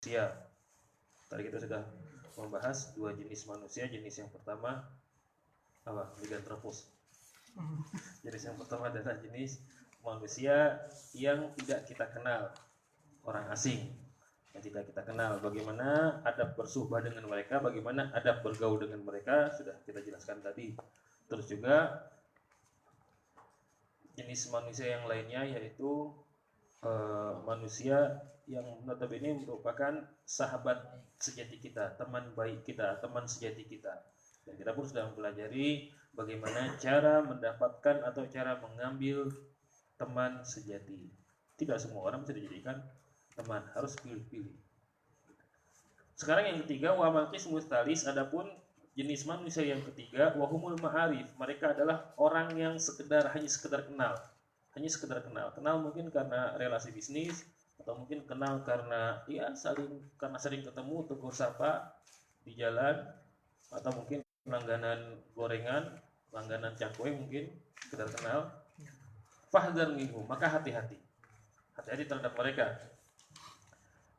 manusia. Tadi kita sudah membahas dua jenis manusia. Jenis yang pertama apa? Lycanthropus. Jenis yang pertama adalah jenis manusia yang tidak kita kenal, orang asing yang tidak kita kenal. Bagaimana adab bersuhbah dengan mereka, bagaimana adab bergaul dengan mereka, sudah kita jelaskan tadi. Terus juga jenis manusia yang lainnya yaitu manusia yang notabene merupakan sahabat sejati kita, teman baik kita, teman sejati kita. Dan kita pun sudah mempelajari bagaimana cara mendapatkan atau cara mengambil teman sejati. Tidak semua orang bisa dijadikan teman, harus pilih-pilih. Sekarang yang ketiga, wa maqis mustalis, adapun jenis manusia yang ketiga, wahumul ma'arif, mereka adalah orang yang hanya sekedar kenal. Hanya sekedar kenal. Kenal mungkin karena relasi bisnis, atau mungkin kenal karena sering ketemu, tegur sapa di jalan, atau mungkin langganan gorengan, langganan cakwe mungkin, sekedar kenal. Fahdhar minhum, maka hati-hati. Hati-hati terhadap mereka.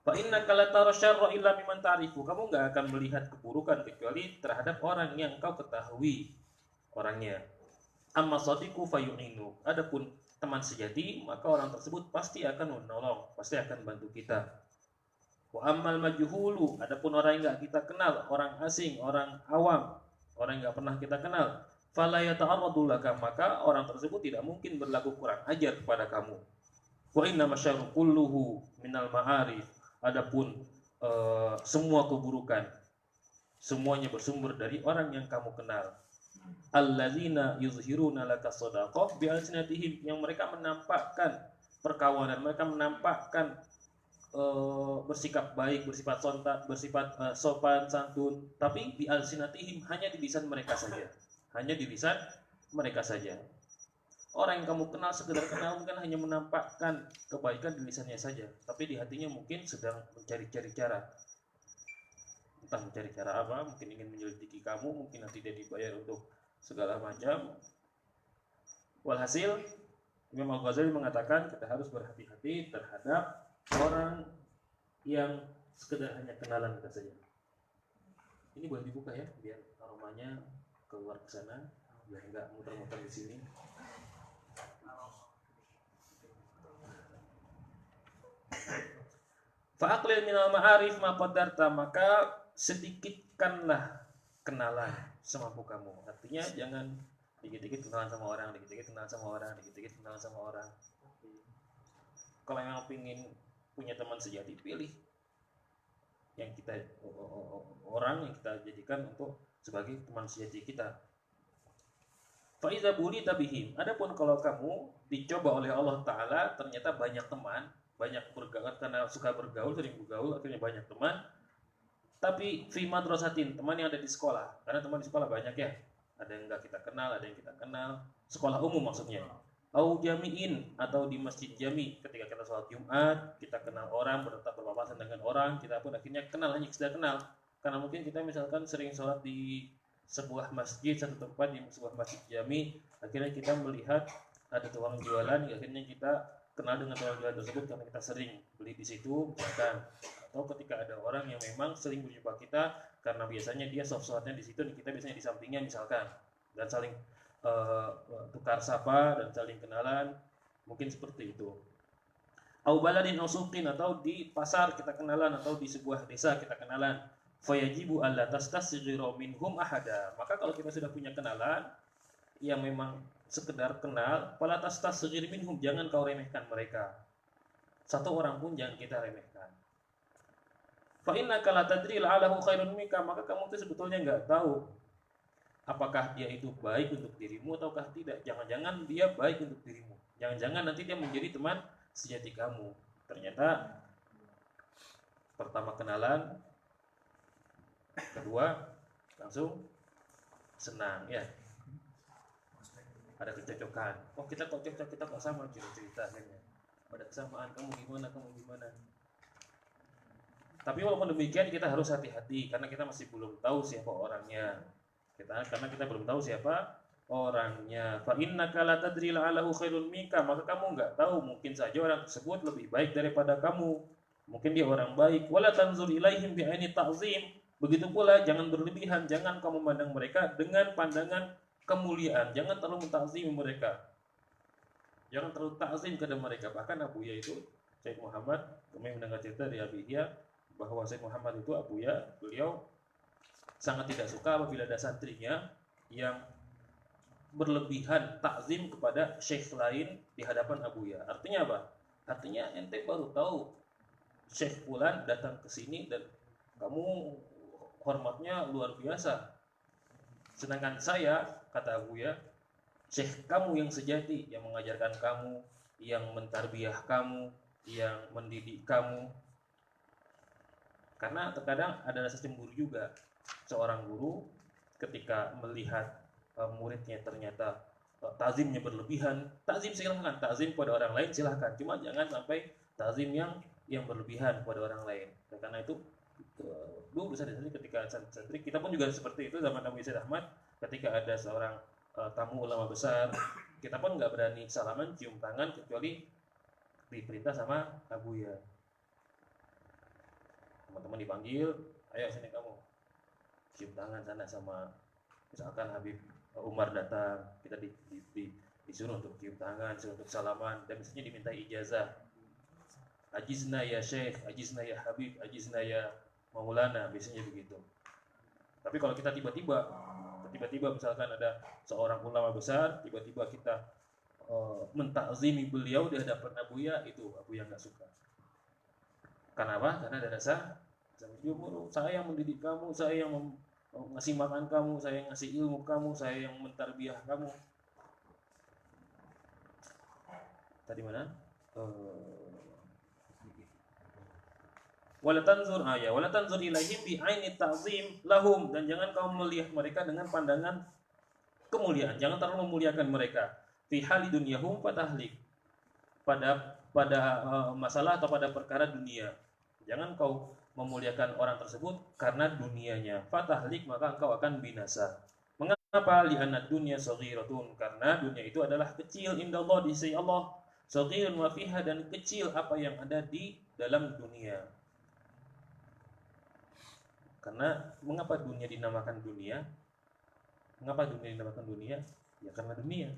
Fa innaka la tara syarra illa mimman ta'rifu. Kamu enggak akan melihat keburukan kecuali terhadap orang yang kau ketahui orangnya. Amma sadiqu fayu'inu. Adapun teman sejati, maka orang tersebut pasti akan menolong, pasti akan bantu kita. Wa ammal majhulu, adapun orang yang enggak kita kenal, orang asing, orang awam, orang yang enggak pernah kita kenal, fala yata'arradu laka, maka orang tersebut tidak mungkin berlaku kurang ajar kepada kamu. Wa inna masyarru kulluhu minal ma'arif, adapun semua keburukan semuanya bersumber dari orang yang kamu kenal. Alladzina yuzhiruna laka shadaqah bi alsinatihim, yang mereka menampakkan perkawanan, mereka menampakkan bersikap baik, bersifat sopan santun, tapi bi alsinatihim, hanya di lisan mereka saja. Hanya di lisan mereka saja. Orang yang kamu kenal, sekedar kenal, mungkin hanya menampakkan kebaikan di lisannya saja, tapi di hatinya mungkin sedang mencari-cari cara. Entah mencari cara apa, mungkin ingin menyelidiki kamu, mungkin nanti dia dibayar untuk segala macam. Walhasil, Imam Al-Ghazali mengatakan kita harus berhati-hati terhadap orang yang sekedar hanya kenalan kita saja. Ini boleh dibuka ya, biar aromanya keluar ke sana, biar enggak muter-muter di sini. Fa'aqlil minal ma'arif ma qadarta, maka sedikitkanlah kenalan semampu kamu. Artinya jangan dikit-dikit kenalan sama orang, dikit-dikit kenalan sama orang, dikit-dikit kenalan sama orang. Kalau memang ingin punya teman sejati, pilih yang kita orang yang kita jadikan untuk sebagai teman sejati kita. Fa iza bulita bihim, adapun kalau kamu dicoba oleh Allah Ta'ala, ternyata banyak teman, banyak bergaul, karena suka bergaul, sering bergaul, akhirnya banyak teman. Tapi fi madrasatin, teman yang ada di sekolah, karena teman di sekolah banyak ya, ada yang enggak kita kenal, ada yang kita kenal, sekolah umum maksudnya. Au jami'in, atau di masjid jami, ketika kita sholat Jumat, kita kenal orang, bertetap berpapasan dengan orang, kita pun akhirnya kenal, hanya sekedar kenal. Karena mungkin kita misalkan sering sholat di sebuah masjid, satu tempat di sebuah masjid jami, akhirnya kita melihat ada tukang jualan, akhirnya kita kenal dengan tukang jualan tersebut karena kita sering beli di situ misalkan. Atau ketika ada orang yang memang sering berjumpa kita karena biasanya dia soft-softnya di situ, kita biasanya di sampingnya misalkan, dan saling tukar sapa dan saling kenalan, mungkin seperti itu. Au baladin au suqin, atau di pasar kita kenalan, atau di sebuah desa kita kenalan. Fayajibu alla tastasghira minhum ahada, maka kalau kita sudah punya kenalan yang memang sekedar kenal, fala tastasghir minhum, jangan kau remehkan mereka. Satu orang pun jangan kita remehkan. Fa innaka la tadri la'alahu khairun minka, maka kamu itu sebetulnya enggak tahu apakah dia itu baik untuk dirimu ataukah tidak. Jangan-jangan dia baik untuk dirimu, jangan-jangan nanti dia menjadi teman sejati kamu. Ternyata pertama kenalan, kedua langsung senang ya, ada kecocokan. Oh kita kok cocok, kita kok sama cerita akhirnya, ada kesamaan, kamu gimana. Tapi walaupun demikian kita harus hati-hati karena kita masih belum tahu siapa orangnya. Karena kita belum tahu siapa orangnya. Fa innaka la tadri la'alahu khairun minka, maka kamu enggak tahu, mungkin saja orang tersebut lebih baik daripada kamu. mungkin dia orang baik. Wala tanzur ilaihim bi'aini ta'zim. Begitu pula jangan berlebihan, jangan kau memandang mereka dengan pandangan kemuliaan, jangan terlalu mentakzim mereka. Jangan terlalu takzim kepada mereka. Bahkan Abuya itu, Syekh Muhammad, kami mendengar cerita dari Abuya bahwa Syekh Muhammad itu Abuya, beliau sangat tidak suka apabila ada santrinya yang berlebihan takzim kepada syekh lain di hadapan Abuya. Artinya apa? Artinya ente baru tahu Syekh Fulan datang ke sini dan kamu hormatnya luar biasa. Sedangkan saya, kata Abuya, Syekh kamu yang sejati, yang mengajarkan kamu, yang mentarbiyah kamu, yang mendidik kamu. Karena terkadang ada rasa cemburu juga. Seorang guru ketika melihat muridnya ternyata takzimnya berlebihan, takzim silahkan, takzim pada orang lain silahkan, cuma jangan sampai takzim yang berlebihan pada orang lain. Dan karena itu dulu santri ketika santri kita pun juga seperti itu zaman Abu Said Ahmad, ketika ada seorang tamu ulama besar, kita pun nggak berani salaman cium tangan kecuali diperintah sama Abuya. Teman-teman dipanggil, ayo sini kamu cium tangan sana sama misalkan Habib Umar datang, kita disuruh untuk cium tangan, disuruh untuk salaman, dan biasanya diminta ijazah. Ajizna ya Syekh, ajizna ya Habib, ajizna ya Maulana, biasanya begitu. Tapi kalau kita tiba-tiba misalkan ada seorang ulama besar, tiba-tiba kita mentakzimi beliau di hadapan Abuya, itu Abuya nggak suka. Kenapa? Karena ada rasa saya yang mendidik kamu, saya yang ngasih makan kamu, saya yang ngasih ilmu kamu, saya yang mentarbiyah kamu. Tadi mana? Wala tanzur ilaihim bi aini ta'zim lahum, dan jangan kau melihat mereka dengan pandangan kemuliaan, jangan terlalu memuliakan mereka. Fi hali dunyahum fatahlik, pada masalah atau pada perkara dunia. Jangan kau memuliakan orang tersebut karena dunianya. Fatahlik, maka engkau akan binasa. Mengapa? Li'anna dunya saghiratun, karena dunia itu adalah kecil indallah di sisi Allah. Saghirun wa fiha, dan kecil apa yang ada di dalam dunia. Karena mengapa dunia dinamakan dunia? Mengapa dunia dinamakan dunia? Ya karena dunia.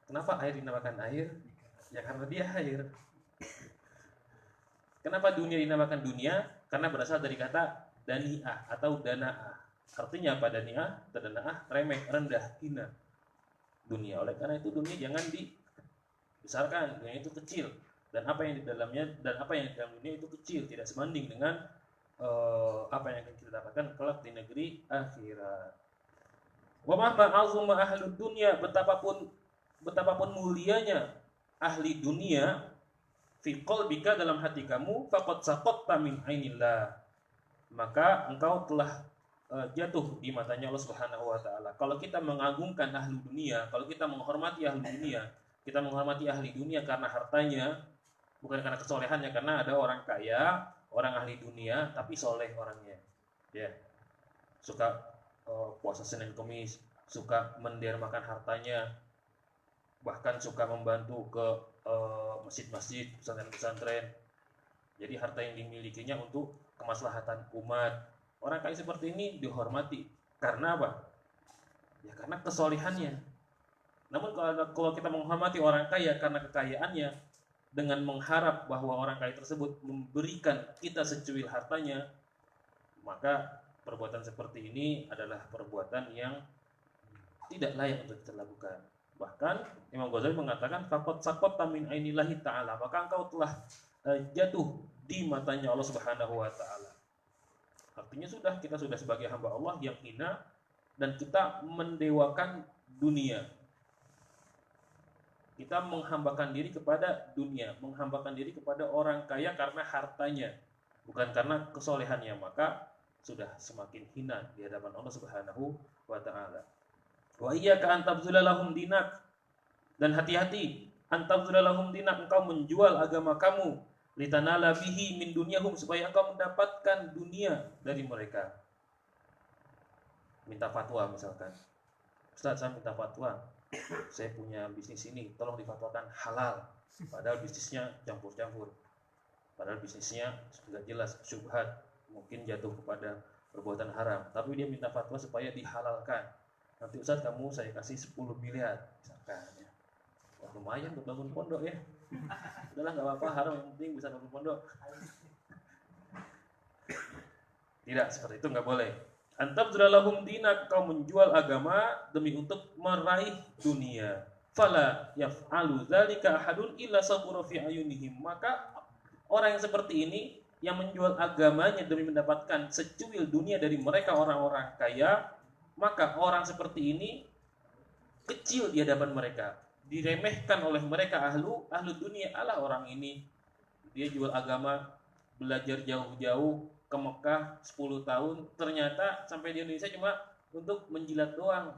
Kenapa air dinamakan air? Ya karena dia air. Kenapa dunia dinamakan dunia? Karena berasal dari kata dani'ah atau dana'ah. Artinya apa dani'ah atau dana'ah? Remeh, rendah, hina. Dunia. Oleh karena itu dunia jangan dibesarkan. Dunia itu kecil. Dan apa yang di dalamnya, dan apa yang di dalam dunia itu kecil, tidak sebanding dengan apa yang akan kita dapatkan kelak di negeri akhirat. Wa mahma azuma ahlud dunya, betapapun mulianya ahli dunia, fi qalbika, dalam hati kamu, faqad saqatta min ainillah, maka engkau telah jatuh di matanya Allah Subhanahu wa taala. Kalau kita mengagungkan ahli dunia, kalau kita menghormati ahli dunia, kita menghormati ahli dunia karena hartanya, bukan karena kesolehannya. Karena ada orang kaya, orang ahli dunia tapi soleh orangnya, ya, suka puasa Senin Kemis, suka mendermakan hartanya, bahkan suka membantu ke masjid-masjid, pesantren-pesantren. Jadi harta yang dimilikinya untuk kemaslahatan umat. Orang kaya seperti ini dihormati karena apa? Ya karena kesolehannya. Namun kalau kita menghormati orang kaya karena kekayaannya, dengan mengharap bahwa orang kaya tersebut memberikan kita secuil hartanya, maka perbuatan seperti ini adalah perbuatan yang tidak layak untuk kita lakukan. Bahkan Imam Ghazali mengatakan faqad saqatta min ainillahi ta'ala, maka engkau telah jatuh di matanya Allah Subhanahu wa taala. Artinya kita sudah sebagai hamba Allah yang hina, dan kita mendewakan dunia. Kita menghambakan diri kepada dunia, menghambakan diri kepada orang kaya karena hartanya, bukan karena kesolehannya, maka sudah semakin hina di hadapan Allah Subhanahu wa taala. Wa iyyaka an tabzula lahum dinak, dan hati-hati, an tabzula lahum dinak, engkau menjual agama kamu, litanala bihi min dunyahum, supaya engkau mendapatkan dunia dari mereka. Minta fatwa misalkan, Ustaz saya minta fatwa, saya punya bisnis ini, tolong difatwakan halal, padahal bisnisnya campur-campur. padahal bisnisnya nggak jelas, syubhat, mungkin jatuh kepada perbuatan haram, tapi dia minta fatwa supaya dihalalkan. Nanti Ustaz kamu saya kasih 10 miliar misalkan ya. Wah, lumayan buat bangun pondok ya. Udahlah nggak apa-apa, haram yang penting bisa bangun pondok. Tidak, seperti itu nggak boleh. Antab lahum dinak, kau menjual agama demi untuk meraih dunia. Fala yaf'alu dzalika ahadun illa sabura fi ayunihim. Maka orang yang seperti ini yang menjual agamanya demi mendapatkan secuil dunia dari mereka orang-orang kaya, maka orang seperti ini kecil di hadapan mereka, diremehkan oleh mereka ahlu dunia. Alah orang ini dia jual agama, belajar jauh-jauh ke Mekah 10 tahun, ternyata sampai di Indonesia cuma untuk menjilat doang,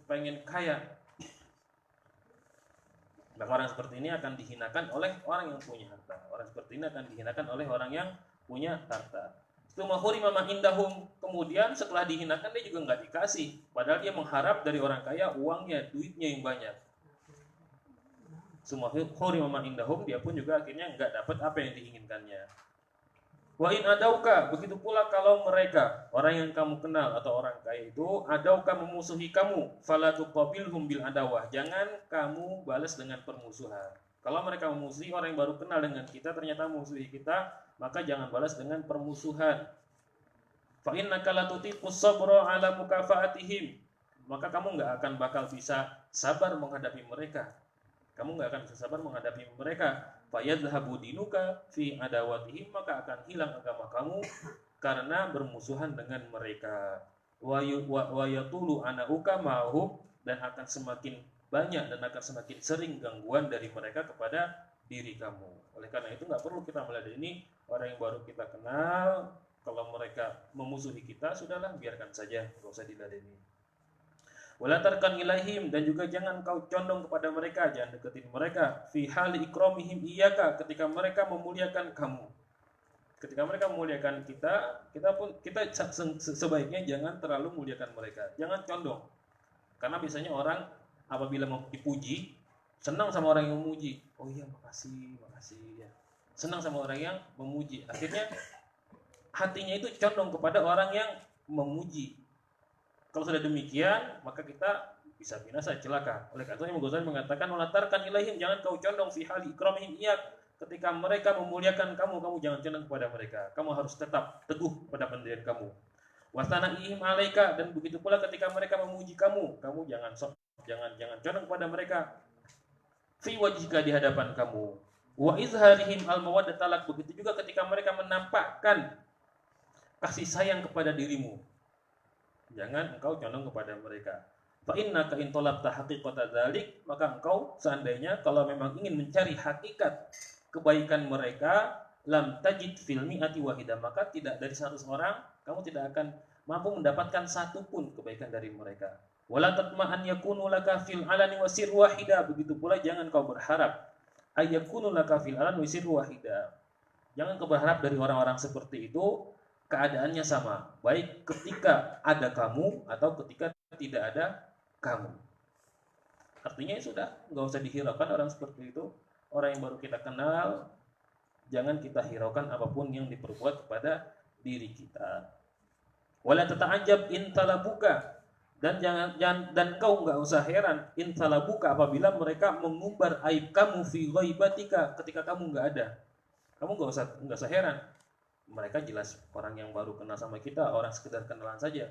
pengen kaya. Maka orang seperti ini akan dihinakan oleh orang yang punya harta. Orang seperti ini akan dihinakan oleh orang yang punya harta. Tumahuri mama indahum, kemudian setelah dihinakan dia juga nggak dikasih, padahal dia mengharap dari orang kaya uangnya, duitnya yang banyak. Tumahuri mama indahum, dia pun juga akhirnya nggak dapat apa yang diinginkannya. Wa in adauka, begitu pula kalau mereka, orang yang kamu kenal atau orang kaya itu, adauka memusuhi kamu, fala tuqabilhum bil adawah, jangan kamu balas dengan permusuhan. Kalau mereka memusuhi orang yang baru kenal dengan kita, ternyata memusuhi kita, maka jangan balas dengan permusuhan. Fa innaka la tutiqus sabra ala mukafaatihim, maka kamu nggak akan bakal bisa sabar menghadapi mereka. Kamu nggak akan bisa sabar menghadapi mereka. Fayadhabu dinuka fi adawatihim, maka akan hilang agama kamu karena bermusuhan dengan mereka. Wa yatulu anauka ma'hum, dan akan semakin banyak dan akan semakin sering gangguan dari mereka kepada diri kamu. Oleh karena itu nggak perlu kita meladeni orang yang baru kita kenal. Kalau mereka memusuhi kita, sudahlah biarkan saja, nggak usah diladeni. Wala tarkan ilaihim, dan juga jangan kau condong kepada mereka, jangan deketin mereka. Fi hali ikramihim iyyaka, ketika mereka memuliakan kamu. Ketika mereka memuliakan kita sebaiknya jangan terlalu memuliakan mereka. Jangan condong. Karena biasanya orang apabila mau dipuji, senang sama orang yang memuji. Oh iya, makasih ya. Senang sama orang yang memuji. Akhirnya hatinya itu condong kepada orang yang memuji. Kalau sudah demikian, maka kita bisa binasa, celaka. Oleh karena itu Imam Ghazali mengatakan, walatarkan ilaihim, jangan kau condong fi hali ikramihim iyak, ketika mereka memuliakan kamu jangan condong kepada mereka. Kamu harus tetap teguh pada pendirian kamu. Wastana'ihim alaika, dan begitu pula ketika mereka memuji kamu jangan condong kepada mereka. Fi wajhika, di hadapan kamu. Wa izharihim al-mawaddatalak, begitu juga ketika mereka menampakkan kasih sayang kepada dirimu. Jangan engkau condong kepada mereka. Fa innaka in talabta haqiqata dzalik, maka engkau seandainya kalau memang ingin mencari hakikat kebaikan mereka, lam tajid fil mi'ati wahidah, maka tidak dari 100 orang kamu tidak akan mampu mendapatkan satu pun kebaikan dari mereka. Wala tatma'an yakunu laka fil alani wa sir wahida, begitu pula jangan kau berharap ayyakunu laka fil alani wa sir wahida. Jangan kau berharap dari orang-orang seperti itu keadaannya sama, baik ketika ada kamu atau ketika tidak ada kamu. Artinya sudah, nggak usah dihiraukan orang seperti itu. Orang yang baru kita kenal, jangan kita hiraukan apapun yang diperbuat kepada diri kita. Wala tata'ajab in talabuka, dan dan kau nggak usah heran in talabuka apabila mereka mengumbar aib kamu fi ghaibatika, ketika kamu nggak ada. Kamu nggak usah heran. Mereka jelas orang yang baru kenal sama kita, orang sekedar kenalan saja.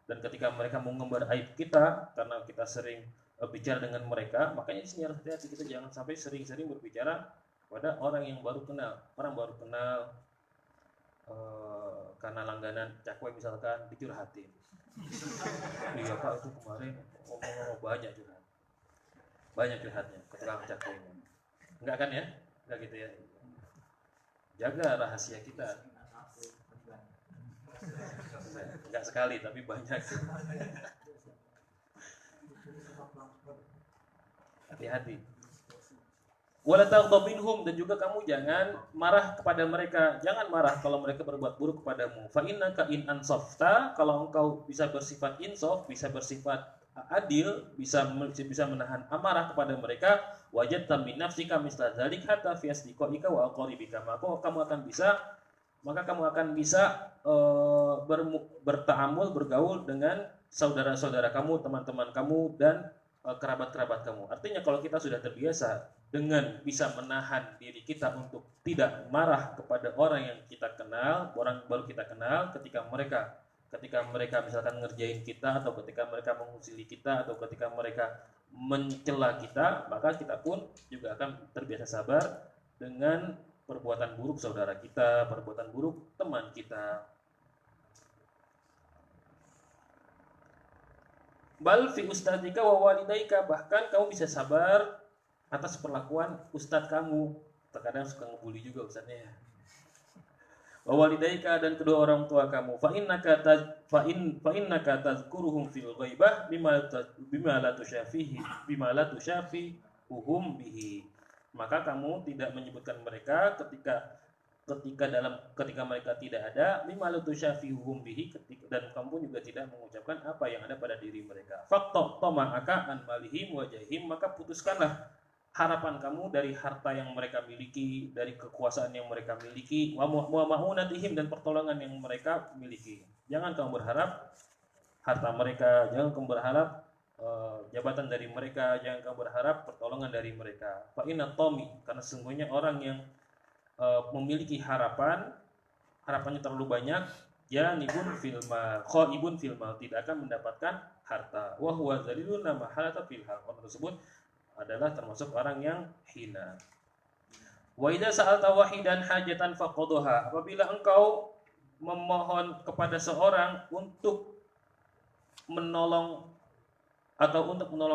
Dan ketika mereka mengumbar aib kita karena kita sering bicara dengan mereka, makanya di sini harus hati-hati, kita jangan sampai sering-sering berbicara pada orang yang baru kenal. Orang baru kenal karena langganan cakwe misalkan, dicurhatin. Iya Pak, itu kemarin ngomong banyak curhat. Banyak curhatnya ketika cakwe. Enggak kan ya? Enggak gitu ya. Jaga rahasia kita. Enggak sekali tapi banyak. Hati-hati. Wala taghdab minhum, dan juga kamu jangan marah kepada mereka. Jangan marah kalau mereka berbuat buruk kepadamu. Fa innaka in ansafta, kalau engkau bisa bersifat insaf, bisa bersifat adil, bisa menahan amarah kepada mereka, wajadta min nafsika misla dzalik hatta fi asdiqaika wa aqribika, maka kamu akan bisa bertaamul, bergaul dengan saudara-saudara kamu, teman-teman kamu, dan kerabat-kerabat kamu. Artinya kalau kita sudah terbiasa dengan bisa menahan diri kita untuk tidak marah kepada orang yang kita kenal, orang baru kita kenal, ketika mereka misalkan ngerjain kita, atau ketika mereka mengusili kita, atau ketika mereka mencela kita, maka kita pun juga akan terbiasa sabar dengan perbuatan buruk saudara kita, perbuatan buruk teman kita. Bal fi ustadzika wa walidaika, bahkan kamu bisa sabar atas perlakuan ustadz kamu. Terkadang suka ngebully juga ustadznya. Wa walidaika, dan kedua orang tua kamu. Fa innaka tazkuruhum fil ghaibah bima la tusyafihuhum bihi. Maka kamu tidak menyebutkan mereka ketika mereka tidak ada, bima la tusyafihuhum bihi, dan kamu pun juga tidak mengucapkan apa yang ada pada diri mereka. Faqta tama'aka an malihim wa jahim, maka putuskanlah harapan kamu dari harta yang mereka miliki, dari kekuasaan yang mereka miliki, wa ma'unatihim, dan pertolongan yang mereka miliki. Jangan kamu berharap harta mereka, jangan kamu berharap jabatan dari mereka, jangan kamu berharap pertolongan dari mereka. Fa inna tami, karena sesungguhnya orang yang memiliki harapannya terlalu banyak, janibun filma khaibun filma, tidak akan mendapatkan harta. Wa huwa zalilun la mahalata fil hal, orang tersebut adalah termasuk orang yang hina. Wa idza sa'alta wahidan hajatan faqadha, apabila engkau memohon kepada seorang untuk menolong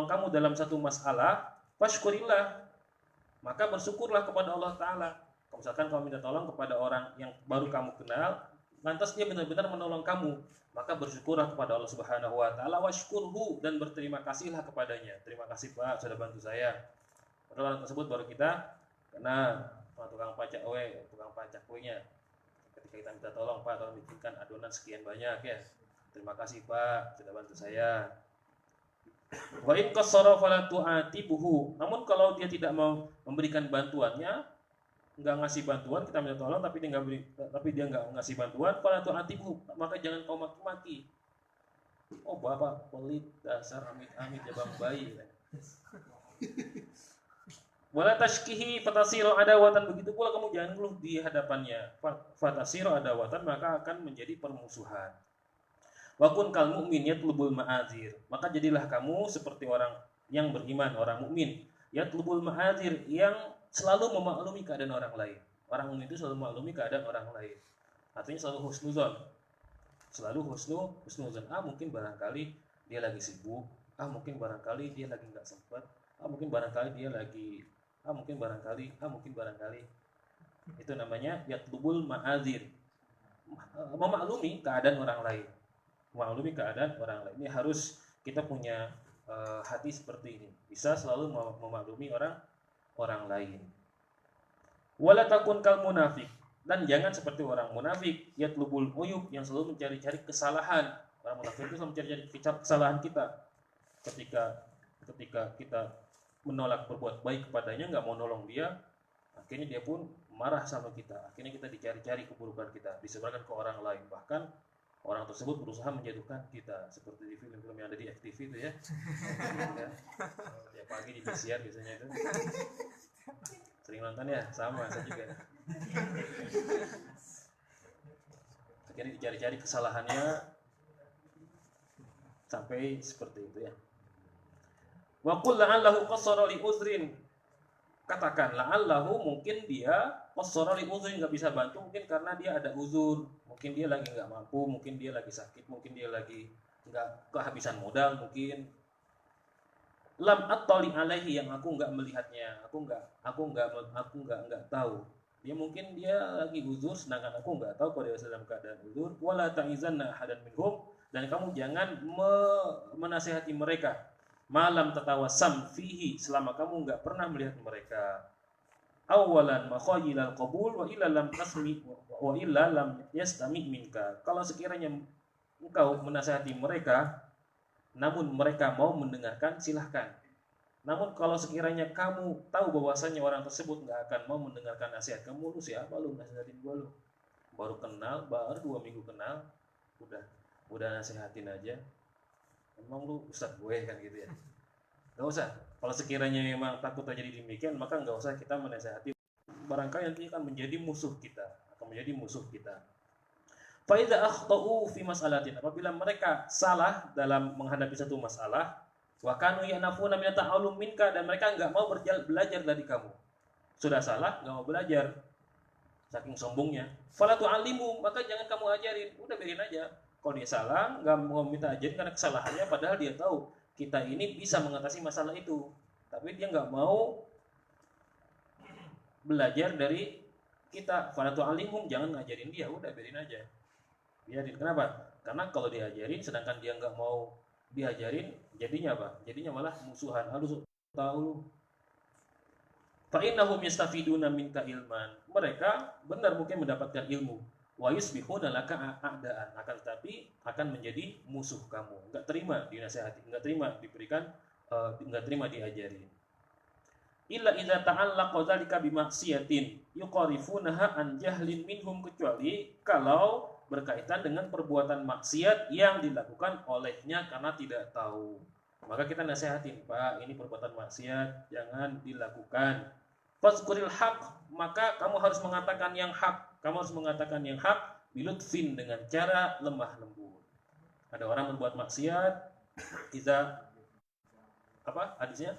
kamu dalam satu masalah, fashkurillah, maka bersyukurlah kepada Allah Ta'ala. Misalkan kamu minta tolong kepada orang yang baru kamu kenal, lantas dia benar-benar menolong kamu, maka bersyukurlah kepada Allah Subhanahu wa Ta'ala, washkurhu, dan berterima kasihlah kepadanya. Terima kasih Pak, sudah bantu saya. Padahal orang tersebut baru kita kenal, tukang pacak kuenya. Ketika kita minta tolong, Pak, tolong bikinkan adonan sekian banyak ya. Terima kasih Pak, sudah bantu saya. Wa in qassara fala tu'atibuhu. Namun kalau dia tidak mau memberikan bantuannya, nggak ngasih bantuan, kita minta tolong tapi dia nggak ngasih bantuan, fala tu'atibuhu, maka jangan kau maki-maki. Oh bapak pelit, dasar amit-amit jabang bayi. Wala tashkihi fatasiru adawatan, begitu pula kamu jangan ngeluh di hadapannya. Fatasiru adawatan, maka akan menjadi permusuhan. Wa kun kal mu'min yatlubul ma'azir, maka jadilah kamu seperti orang yang beriman, orang mukmin, yatlubul ma'azir, yang selalu memaklumi keadaan orang lain. Orang mukmin itu selalu memaklumi keadaan orang lain. Artinya selalu husnuzon. Mungkin barangkali dia lagi sibuk, mungkin barangkali dia lagi nggak sempat, mungkin barangkali dia lagi, mungkin barangkali. Itu namanya yatlubul ma'azir, memaklumi keadaan orang lain. Ini harus kita punya hati seperti ini, bisa selalu memaklumi orang lain. Wala takun kal munafik, dan jangan seperti orang munafik, yatlubul uyub, yang selalu mencari-cari kesalahan. Orang munafik itu selalu mencari-cari kesalahan kita. Ketika kita menolak berbuat baik kepadanya, nggak mau nolong dia, akhirnya dia pun marah sama kita. Akhirnya kita dicari-cari keburukan kita, disebarkan ke orang lain. Bahkan orang tersebut berusaha menjatuhkan kita, seperti di film-film yang ada di FTV itu ya. Ya pagi di pesiar biasanya itu. Sering nonton ya, sama saya juga. Akhirnya dicari-cari kesalahannya sampai seperti itu ya. Wa qul la'allahu qassara li uzrin, katakan la'allahu, mungkin dia qassara li uzrin, enggak bisa bantu, mungkin karena dia ada uzur, mungkin dia lagi enggak mampu, mungkin dia lagi sakit, mungkin dia lagi enggak kehabisan modal, mungkin lam attali alaihi, yang aku enggak melihatnya, aku enggak tahu. Dia mungkin dia lagi uzur, sedangkan aku enggak tahu kalau dia sedang keadaan uzur. Wala ta'izanna hadan minhum, dan kamu jangan menasihati mereka, malam tatawassam fihi, selama kamu enggak pernah melihat mereka. Awalan makhayilal qabul wa illa lam yastami minka. Kalau sekiranya engkau menasihati mereka namun mereka mau mendengarkan, silahkan. Namun kalau sekiranya kamu tahu bahwasanya orang tersebut nggak akan mau mendengarkan nasihat kamu, lu siapa lu nasihatin gua lu? Baru kenal, baru 2 minggu kenal, udah nasihatin aja. Emang lu ustadz gue kan gitu ya? Nggak usah. Kalau sekiranya memang takut terjadi demikian, maka nggak usah kita menasehati. Barangkali nanti akan menjadi musuh kita, Faida akhtau fi mas'alatin, apabila mereka salah dalam menghadapi satu masalah, wa kanu yanafuna min ta'allum minka, dan mereka nggak mau belajar dari kamu. Sudah salah, nggak mau belajar, saking sombongnya. Fala tu'allimu, maka jangan kamu ajarin, udah biarin aja. Kalau dia salah, nggak mau minta ajarin karena kesalahannya, padahal dia tahu kita ini bisa mengatasi masalah itu, tapi dia nggak mau belajar dari kita. Fala tu'allimhum, jangan ngajarin dia, udah biarin aja. Biarin. Kenapa? Karena kalau diajarin sedangkan dia nggak mau diajarin, jadinya apa? Jadinya malah musuhan. Aduh, tahu. Fa innahum yastafiduna minka ilman. Mereka benar mungkin mendapatkan ilmu. Wa yusbihuna laka a'daan. Akan tetapi akan menjadi musuh kamu. Enggak terima dinasihati, enggak terima diberikan, enggak terima diajarin. Illa idza ta'allaqa dzalika bimaksiatin yuqarifunaha an jahlin minhum, kecuali kalau berkaitan dengan perbuatan maksiat yang dilakukan olehnya karena tidak tahu. Maka kita nasihatin, Pak, ini perbuatan maksiat, jangan dilakukan. Fazkuril haq, maka kamu harus mengatakan yang hak. Kamu harus mengatakan yang hak bilutfin, dengan cara lemah lembut. Ada orang berbuat maksiat, iza apa hadisnya?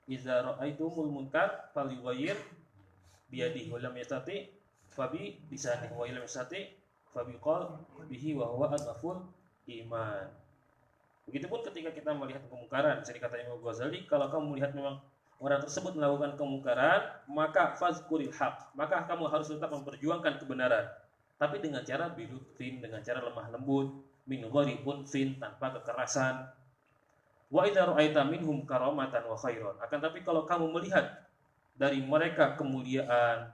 Iza ra'aitumul munkar falyughayyir biyadihi wa lam yastati fabi lisanihi wa lam yastati fabiqal bihi wa huwa adhaful iman. Begitupun ketika kita melihat kemungkaran, bisa dikatakan Imam Ghazali, kalau kamu melihat memang orang tersebut melakukan kemungkaran, maka fazkuril haq, maka kamu harus tetap memperjuangkan kebenaran, tapi dengan cara bilutfin, dengan cara lemah lembut, min ghairi unfin, tanpa kekerasan. Wa idza ra'aita minhum karamatan wa khairan, akan tapi kalau kamu melihat dari mereka kemuliaan,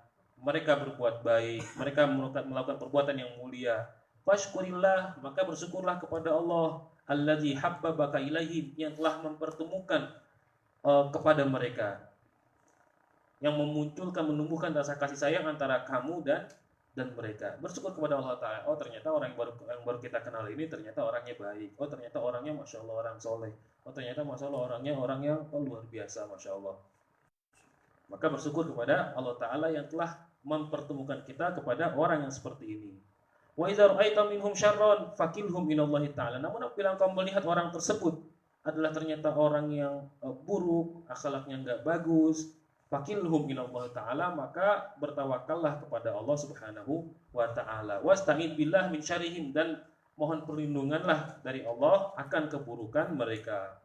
mereka berbuat baik, mereka melakukan perbuatan yang mulia, fashkurillah, maka bersyukurlah kepada Allah, allazi habbabaka ilaihim, yang telah mempertemukan kepada mereka, yang memunculkan, menumbuhkan rasa kasih sayang antara kamu dan mereka. Bersyukur kepada Allah Ta'ala. Oh, ternyata orang yang baru kita kenal ini ternyata orangnya baik. Oh, ternyata orangnya Masya Allah orang soleh. Oh, ternyata Masya Allah orangnya orang yang luar biasa, Masya Allah. Maka bersyukur kepada Allah Ta'ala yang telah mempertemukan kita kepada orang yang seperti ini. Wa idza ra'aita minhum syarran fakilhum ilallahi ta'ala. Namun apabila engkau melihat orang tersebut adalah ternyata orang yang buruk, akhlaknya enggak bagus, fakilhum ilallahi ta'ala, maka bertawakallah kepada Allah Subhanahu wa ta'ala. Wasta'id billah min syarrihim, dan mohon perlindunganlah dari Allah akan keburukan mereka.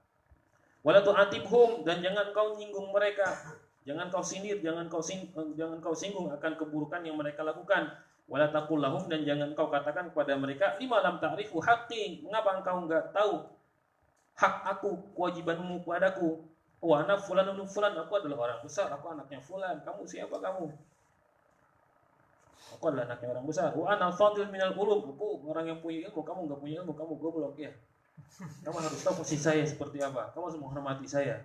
Wala tu'atibhum, dan jangan kau nyinggung mereka. Jangan kau sindir, jangan kau singgung akan keburukan yang mereka lakukan. Wala taqul lahum, dan jangan kau katakan kepada mereka, lima lam ta'rifu haqqi, mengapa engkau enggak tahu hak aku, kewajibanmu padaku. Wa ana fulan bin fulan, aku adalah orang besar, aku anaknya fulan. Kamu siapa kamu? Aku adalah anaknya orang besar. Wa ana fadil minal ulum, aku orang yang punya ilmu, kamu enggak punya ilmu, kamu goblok ya. Kamu harus tahu posisi saya seperti apa. Kamu harus menghormati saya.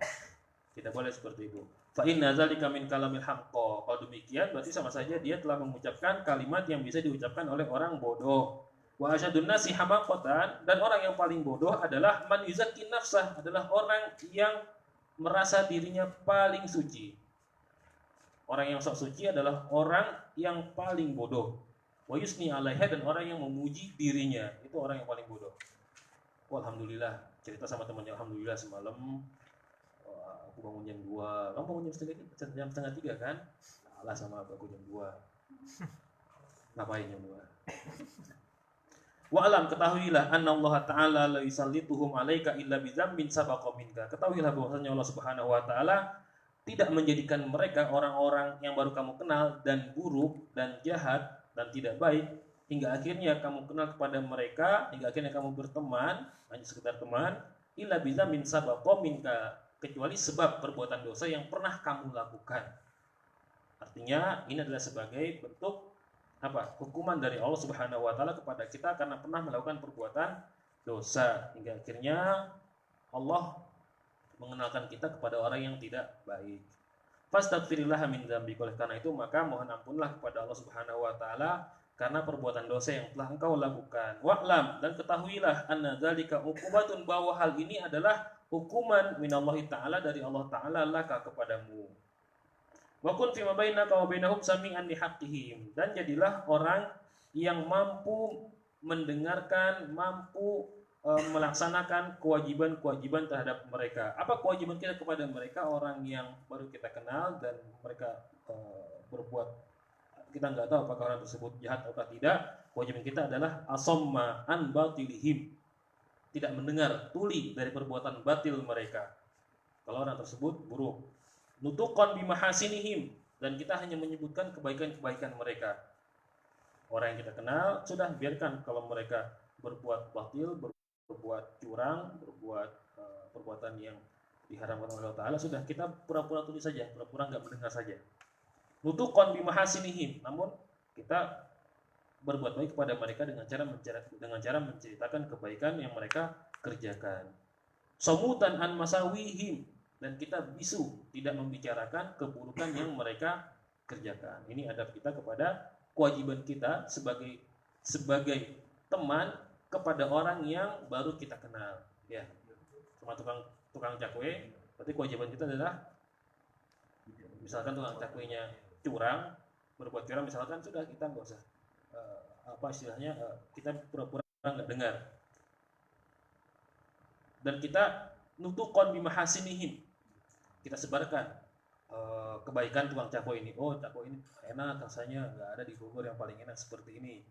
Tidak boleh seperti itu. Fa inna dzalika min kalamil haqq. Kalau demikian berarti sama saja dia telah mengucapkan kalimat yang bisa diucapkan oleh orang bodoh. Wa asyadun nasi hamaqatan, dan orang yang paling bodoh adalah man yuzakki nafsah, adalah orang yang merasa dirinya paling suci. Orang yang sok suci adalah orang yang paling bodoh. Wa yusni 'alaiha, dan orang yang memuji dirinya, itu orang yang paling bodoh. Alhamdulillah, cerita sama temannya, alhamdulillah semalam aku bangun jam 2. Kamu bangun jam setengah 3 kan? Salah sama aku jam 2. Ngapain jam 2? Wa alam, ketahuilah anna Allah Ta'ala la yusallituhum 'alaika illa bidzambin sabaqa minka. Ketahuilah bahwasanya Allah Subhanahu wa taala tidak menjadikan mereka orang-orang yang baru kamu kenal dan buruk dan jahat dan tidak baik hingga akhirnya kamu kenal kepada mereka, hingga akhirnya kamu berteman, hanya sekedar teman, illa bidzambin sabaqa minka, kecuali sebab perbuatan dosa yang pernah kamu lakukan. Artinya ini adalah sebagai bentuk apa? Hukuman dari Allah Subhanahu wa taala kepada kita karena pernah melakukan perbuatan dosa, hingga akhirnya Allah mengenalkan kita kepada orang yang tidak baik. Fastaghfirillah min dzambik. Oleh karena itu maka mohon ampunlah kepada Allah Subhanahu wa taala karena perbuatan dosa yang telah engkau lakukan. Wa'lam, dan ketahuilah anna dzalika uqubatun, bahwa hal ini adalah hukuman minallahi taala, dari Allah taala laka kepadamu. Wa kun fima bainaka wa bainahum sami'an lihaqqihim, dan jadilah orang yang mampu mendengarkan, mampu melaksanakan kewajiban-kewajiban terhadap mereka. Apa kewajiban kita kepada mereka? Orang yang baru kita kenal dan mereka berbuat, kita nggak tahu apakah orang tersebut jahat atau tidak. Kewajiban kita adalah asamma an batilihim, tidak mendengar tuli dari perbuatan batil mereka kalau orang tersebut buruk. Nutuqan bimahasinihim, dan kita hanya menyebutkan kebaikan-kebaikan mereka. Orang yang kita kenal, sudah biarkan kalau mereka berbuat batil, berbuat curang, berbuat perbuatan yang diharamkan oleh Allah Ta'ala, sudah kita pura-pura tulis saja, pura-pura nggak mendengar saja. Nutuqan bimahasinihim, namun kita berbuat baik kepada mereka dengan cara menceritakan kebaikan yang mereka kerjakan. Samutan an masawihim, dan kita bisu, tidak membicarakan keburukan yang mereka kerjakan. Ini adab kita kepada kewajiban kita sebagai teman kepada orang yang baru kita kenal. Ya, sama tukang cakwe, berarti kewajiban kita adalah, misalkan tukang cakwenya curang, berbuat curang, misalkan, sudah kita nggak usah kita pura-pura nggak dengar, dan kita nutuqan bimahasinihim, kita sebarkan kebaikan tukang cakwe ini. Oh, cakwe ini enak rasanya, nggak ada di Bogor yang paling enak seperti ini.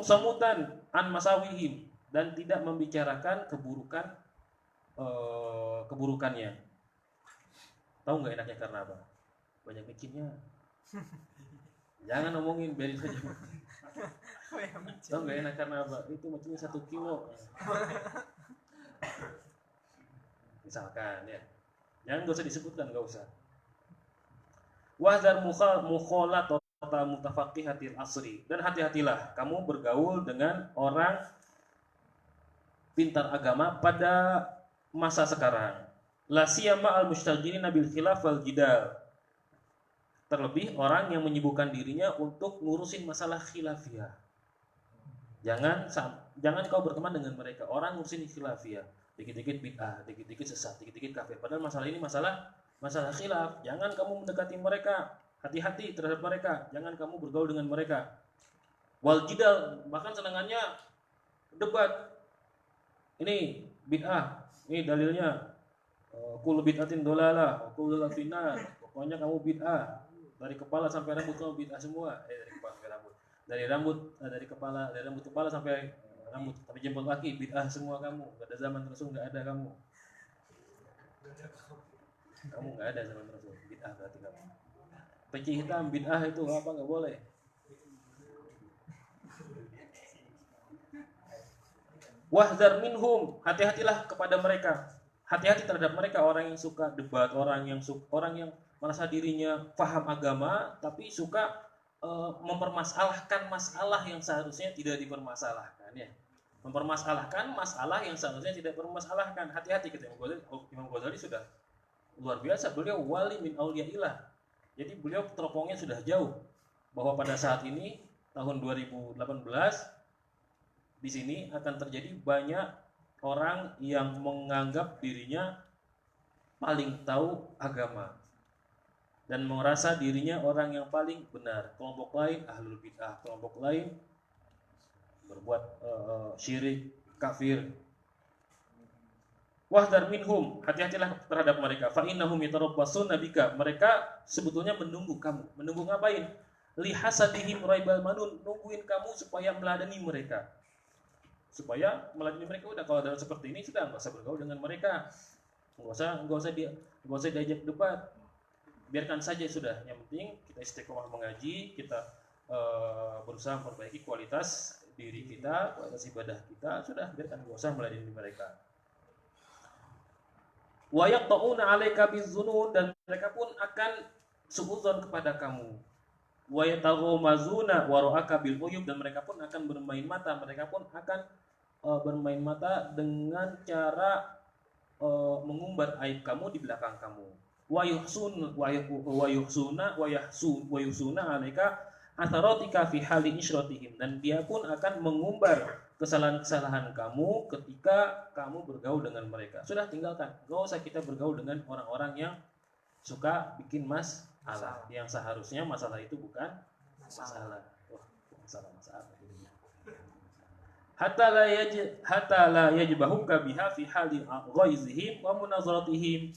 Samutan an masawihim, dan tidak membicarakan keburukannya. Tahu nggak enaknya karena apa? Banyak micinnya. Jangan ngomongin, biarin saja. Tahu nggak enak karena apa? Itu micinnya 1 kilo. Misalkan ya. Jangan, nggak usah disebutkan, nggak usah. Wahdar mukhalatata mutafaqihatil asri, dan hati-hatilah kamu bergaul dengan orang pintar agama pada masa sekarang. La siyama al mustaghilina bil khilaf wal jidal, terlebih orang yang menyibukkan dirinya untuk ngurusin masalah khilafiyah. Jangan kau berteman dengan mereka orang ngurusin khilafiyah, dikit-dikit bid'ah, dikit-dikit sesat, dikit-dikit kafir, padahal masalah ini masalah khilaf. Jangan kamu mendekati mereka, hati-hati terhadap mereka, jangan kamu bergaul dengan mereka. Wal jidal, bahkan senangannya debat. Ini bid'ah, ini dalilnya kullu bid'atin dolalah, kullu finnar. Pokoknya kamu bid'ah, dari kepala sampai rambut kamu bid'ah semua. Dari kepala sampai rambut, dari rambut kepala sampai rambut sampai jempol kaki bid'ah semua kamu. Gak ada zaman Rasul, nggak ada kamu nggak ada zaman Rasul, bid'ah berarti kamu. Peci hitam bid'ah itu apa, nggak boleh. Wahdar minhum, hati-hatilah kepada mereka, hati-hati terhadap mereka, orang yang suka debat, orang yang merasa dirinya paham agama tapi suka mempermasalahkan masalah yang seharusnya tidak dipermasalahkan, ya. Mempermasalahkan masalah yang seharusnya tidak dipermasalahkan. Hati-hati kita. Imam Ghazali sudah luar biasa, beliau wali min auliyaillah. Jadi beliau teropongnya sudah jauh, bahwa pada saat ini tahun 2018 di sini akan terjadi banyak orang yang menganggap dirinya paling tahu agama dan merasa dirinya orang yang paling benar. Kelompok lain ahlul bid'ah, kelompok lain berbuat syirik, kafir. Wahdar minhum, hati-hatilah terhadap mereka. Fa innahum yatarabbasuna bika, mereka sebetulnya menunggu kamu. Menunggu ngapain? Lihasadihim raibal manun, nungguin kamu supaya meladeni mereka. Supaya meladeni mereka. Udah, kalau dalam seperti ini sudah enggak usah bergaul dengan mereka. Enggak usah diajak debat. Biarkan saja sudah. Yang penting kita istiqomah mengaji, kita berusaha memperbaiki kualitas diri kita, kualitas ibadah kita, sudah, biarkan, enggak usah meladeni mereka. Wa yaqta'una 'alaika bizzunun, dan mereka pun akan suudzon kepada kamu. Wa yataghamazuna wa ra'aka bil uyub, dan mereka pun akan bermain mata, mereka pun akan bermain mata dengan cara mengumbar aib kamu di belakang kamu. Wa yuhsuna alaika atharatika fi hali isyratihim, dan dia pun akan mengumbar kesalahan-kesalahan kamu ketika kamu bergaul dengan mereka. Sudah, tinggalkan. Gak usah kita bergaul dengan orang-orang yang suka bikin masalah. Yang seharusnya masalah itu bukan masalah. Wah, masalah. Hatta la yajbahuka biha fi hali ghaizihim wa munazaratihim.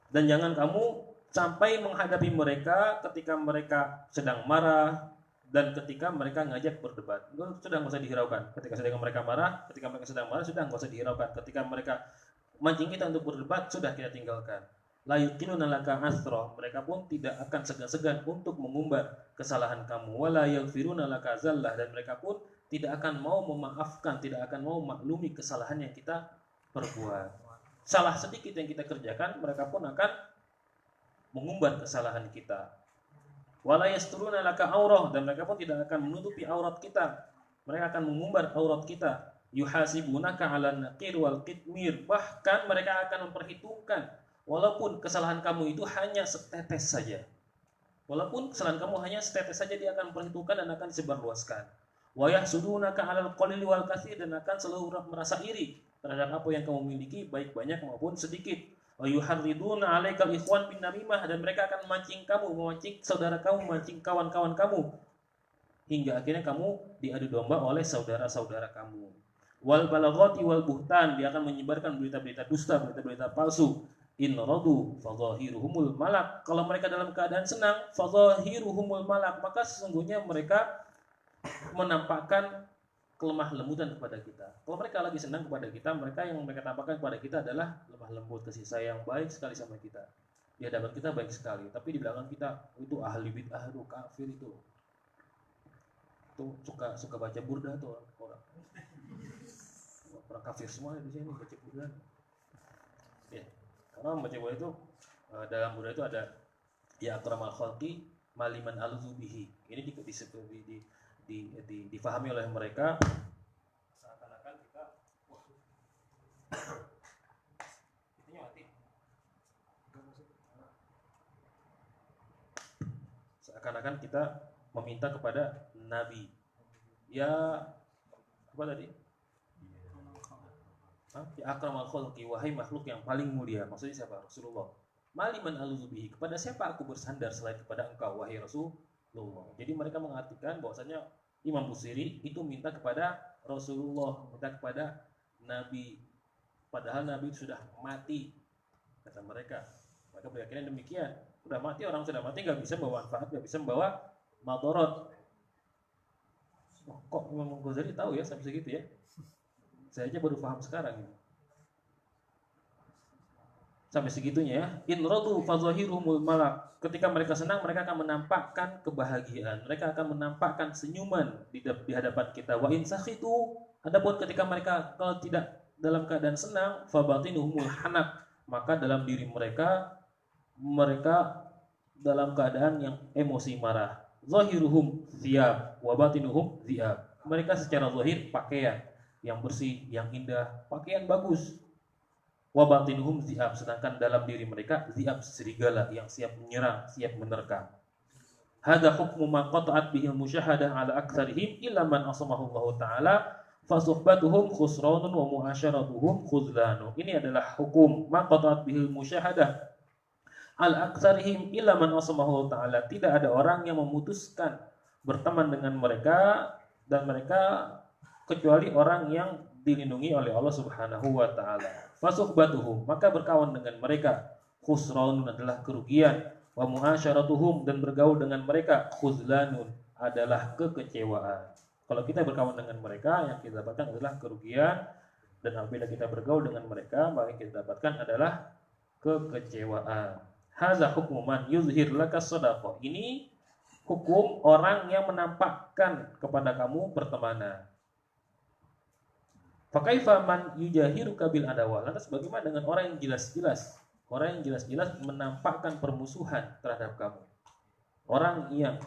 Dan jangan kamu sampai menghadapi mereka ketika mereka sedang marah dan ketika mereka ngajak berdebat. Sudah nggak usah dihiraukan. Ketika sedang mereka marah, ketika mereka sedang marah, sudah nggak usah dihiraukan. Ketika mereka mancing kita untuk berdebat, sudah kita tinggalkan. La yuqiluna laka asra, mereka pun tidak akan segan-segan untuk mengumbar kesalahan kamu. Wala yaghfiruna laka zallah, dan mereka pun tidak akan mau memaafkan, tidak akan mau maklumi kesalahan yang kita perbuat. Salah sedikit yang kita kerjakan, mereka pun akan mengumbar kesalahan kita. Wala yasturuna laka aurah, dan mereka pun tidak akan menutupi aurat kita. Mereka akan mengumbar aurat kita. Yuhasibunaka 'alan naqir wal qitmir, bahkan mereka akan memperhitungkan walaupun kesalahan kamu itu hanya setetes saja. Walaupun kesalahan kamu hanya setetes saja, dia akan memperhitungkan dan akan disebarluaskan. Wa yahsudunaka 'alal qalili wal katsir, dan akan selalu merasa iri terhadap apa yang kamu miliki, baik banyak maupun sedikit. Wa yuharriduna 'alaikal ikhwan bin namimah, dan mereka akan memancing kamu, memancing saudara kamu, memancing kawan-kawan kamu, hingga akhirnya kamu diadu domba oleh saudara-saudara kamu. Wal balaghati wal buhtan, dia akan menyebarkan berita-berita dusta, berita-berita palsu. In radu fadhahiruhumul malak, kalau mereka dalam keadaan senang, fadhahiruhumul malak, maka sesungguhnya mereka menampakkan kelemah lembutan kepada kita. Kalau mereka lagi senang kepada kita, mereka yang mereka tampakkan kepada kita adalah lemah lembut, kasih sayang, baik sekali sama kita. Di hadapan kita baik sekali, tapi di belakang kita itu ahli bid'ah, itu kafir, itu suka baca burdah tuh orang kafir semua di sini baca burdah. Ya. Karena membaca burdah itu, dalam burdah itu ada ya akramal khalqi maliman aluzubihi. Ini difahami oleh mereka seakan-akan kita itunya mati. Seakan-akan kita meminta kepada Nabi. Ya apa tadi? Ya akramal khalqi, wahai makhluk yang paling mulia. Maksudnya siapa? Rasulullah. Maliman aluzubihi, kepada siapa aku bersandar selain kepada engkau, wahai Rasulullah. Jadi mereka mengartikan bahwasanya Imam Busiri itu minta kepada Rasulullah, minta kepada Nabi, padahal Nabi sudah mati, kata mereka. Maka berkeyakinan demikian. Sudah mati, orang sudah mati nggak bisa membawa manfaat, nggak bisa membawa madarat. Kok Imam Ghazali tahu ya sampai segitu ya? Saya aja baru paham sekarang ini. Sampai segitunya ya. In radu fadhahirumul malak. Ketika mereka senang, mereka akan menampakkan kebahagiaan. Mereka akan menampakkan senyuman di hadapan kita. Wa in sakhitu, adapun ketika mereka kalau tidak dalam keadaan senang, fabatinuhumul hanak, maka dalam diri mereka dalam keadaan yang emosi marah. Zahiruhum thiyab wa batinuhum thiyab. Mereka secara zahir pakaian yang bersih, yang indah, pakaian bagus. Wa batinuhum zi'ab, sedangkan dalam diri mereka zi'ab, serigala yang siap menyerang, siap menerkam. Hadza hukmu ma qata'at bihi musyahadah ala aktsarihim illa man asamahu Allah taala fa suhbatuhum khusranun wa mu'asyaratuhum khuzlanu. Ini adalah hukum ma qata'at bihi musyahadah ala aktsarihim illa man asamahu Allah taala. Tidak ada orang yang memutuskan berteman dengan mereka dan mereka kecuali orang yang dilindungi oleh Allah Subhanahu wa taala. Fasuhbatuhum, maka berkawan dengan mereka, khusranun adalah kerugian, wa muasyaratuhum, dan bergaul dengan mereka, khuzlanun adalah kekecewaan. Kalau kita berkawan dengan mereka, yang kita dapatkan adalah kerugian, dan apabila kita bergaul dengan mereka, maka yang kita dapatkan adalah kekecewaan. Hadza hukmu man yuzhir laka shadaqah. Ini hukum orang yang menampakkan kepada kamu pertemanan. Fakaifa man yujahiruka bil adawah. Lantas bagaimana dengan orang yang jelas-jelas menampakkan permusuhan terhadap kamu? Orang yang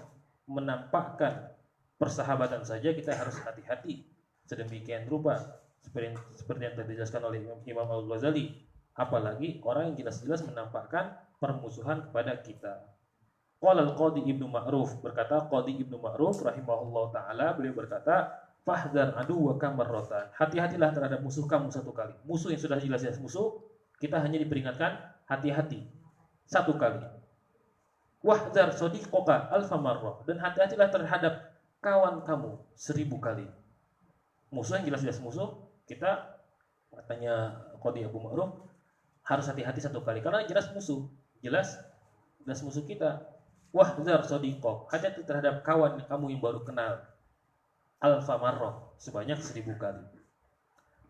menampakkan persahabatan saja kita harus hati-hati sedemikian rupa seperti yang tadi dijelaskan oleh Imam Al-Ghazali, apalagi orang yang jelas-jelas menampakkan permusuhan kepada kita. Qala al-Qadhi Ibnu Ma'ruf, berkata Qadhi Ibnu Ma'ruf rahimahullah taala, beliau berkata, fahdar aduwaka marratan, hati-hatilah terhadap musuh kamu satu kali. Musuh yang sudah jelas-jelas musuh, kita hanya diperingatkan hati-hati satu kali. Wahdar sadiqaka alfa marrah, dan hati-hatilah terhadap kawan kamu 1000 kali. Musuh yang jelas-jelas musuh, kita katanya Qadhi Abu Ma'ruf harus hati-hati satu kali karena jelas musuh, jelas musuh kita. Wahdar sadiqak, hati-hati terhadap kawan kamu yang baru kenal alfa marrah, sebanyak 1000 kali.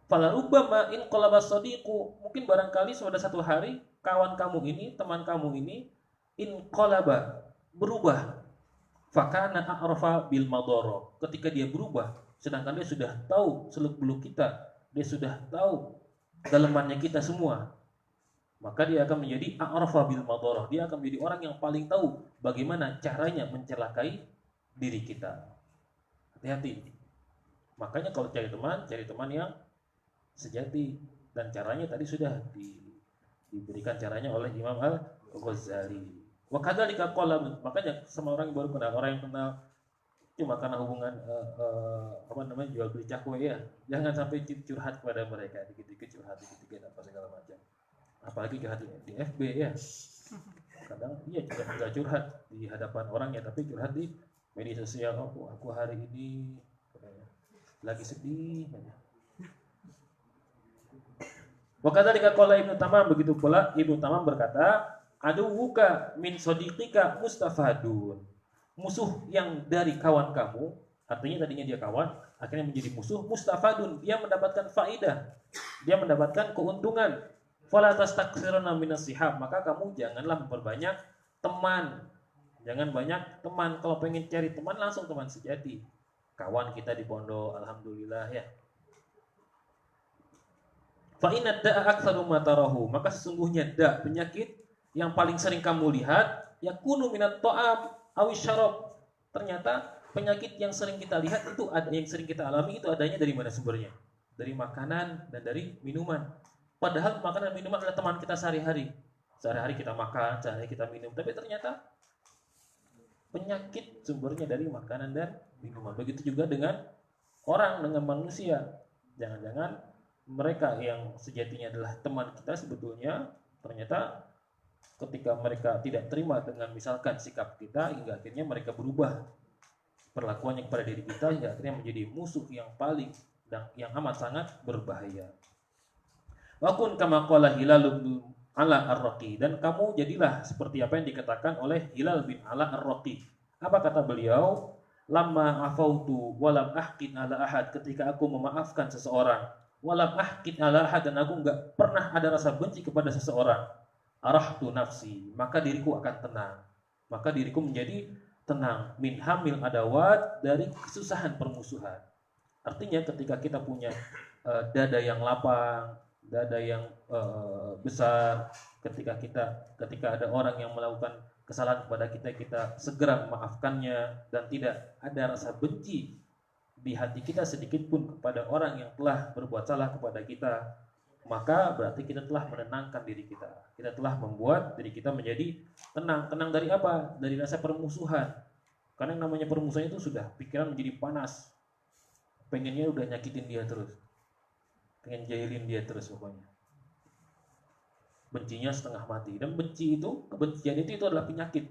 Fala rubbama in qalaba sadiqu, mungkin barangkali suatu satu hari kawan kamu ini, teman kamu ini in qalaba, berubah, fakana a'rafa bil madara, ketika dia berubah sedangkan dia sudah tahu seluk-beluk kita, dia sudah tahu dalamannya kita semua, maka dia akan menjadi a'rafa bil madara, dia akan menjadi orang yang paling tahu bagaimana caranya mencelakai diri kita. Hati-hati. Makanya kalau cari teman yang sejati, dan caranya tadi sudah diberikan caranya oleh Imam Al-Ghazali. Wa kadzalika qala, makanya sama orang yang baru kenal, orang yang kenal cuma karena hubungan jual beli cakwe ya, jangan sampai curhat kepada mereka, dikit-dikit curhat, dikit-dikit apa segala macam. Apalagi curhat di FB ya. Kadang iya juga enggak curhat di hadapan orang ya, tapi curhat di media sosial. Oh, aku hari ini lagi sedih. Wa kadzalika qala Ibnu Tamam, begitu pula Ibnu Tamam berkata, aduwuka min sadiqika mustafadun, musuh yang dari kawan kamu, artinya tadinya dia kawan, akhirnya menjadi musuh, mustafadun, dia mendapatkan faidah, dia mendapatkan keuntungan. Fala tastakthiruna minas sihab, maka kamu janganlah memperbanyak teman. Jangan banyak teman. Kalau pengen cari teman, langsung teman sejati. Kawan kita di pondok, alhamdulillah ya. Fa inna da'a aktsaru ma tarahu, maka sesungguhnya penyakit yang paling sering kamu lihat, yakunu minat ta'am awis syarab. Ternyata penyakit yang sering kita lihat itu ada, yang sering kita alami itu adanya dari mana sumbernya? Dari makanan dan dari minuman. Padahal makanan dan minuman adalah teman kita sehari-hari. Sehari-hari kita makan, sehari-hari kita minum. Tapi ternyata penyakit sumbernya dari makanan dan minuman. Begitu juga dengan orang, dengan manusia. Jangan-jangan mereka yang sejatinya adalah teman kita sebetulnya, ternyata ketika mereka tidak terima dengan misalkan sikap kita, hingga akhirnya mereka berubah perlakuannya kepada diri kita, hingga akhirnya menjadi musuh yang paling dan yang amat sangat berbahaya. Wa kun kama qala Hilal bin Ala Ar-Raqi, dan kamu jadilah seperti apa yang dikatakan oleh Hilal bin Ala Ar-Raqi. Apa kata beliau? Lamma afautu walam ahqin ala ahad, ketika aku memaafkan seseorang, walam ahqin ala ahad, dan aku enggak pernah ada rasa benci kepada seseorang, arahtu nafsi, maka diriku akan tenang, maka diriku menjadi tenang, min hamil adawat, dari kesusahan permusuhan. Artinya ketika kita punya dada yang lapang, dada yang besar, ketika ada orang yang melakukan kesalahan kepada kita, kita segera memaafkannya dan tidak ada rasa benci di hati kita sedikit pun kepada orang yang telah berbuat salah kepada kita, maka berarti kita telah menenangkan diri kita. Kita telah membuat diri kita menjadi tenang. Tenang dari apa? Dari rasa permusuhan. Karena yang namanya permusuhan itu sudah pikiran menjadi panas. Pengennya udah nyakitin dia terus. Pengen jahilin dia terus pokoknya. Bencinya setengah mati. Dan benci itu, kebencian itu adalah penyakit.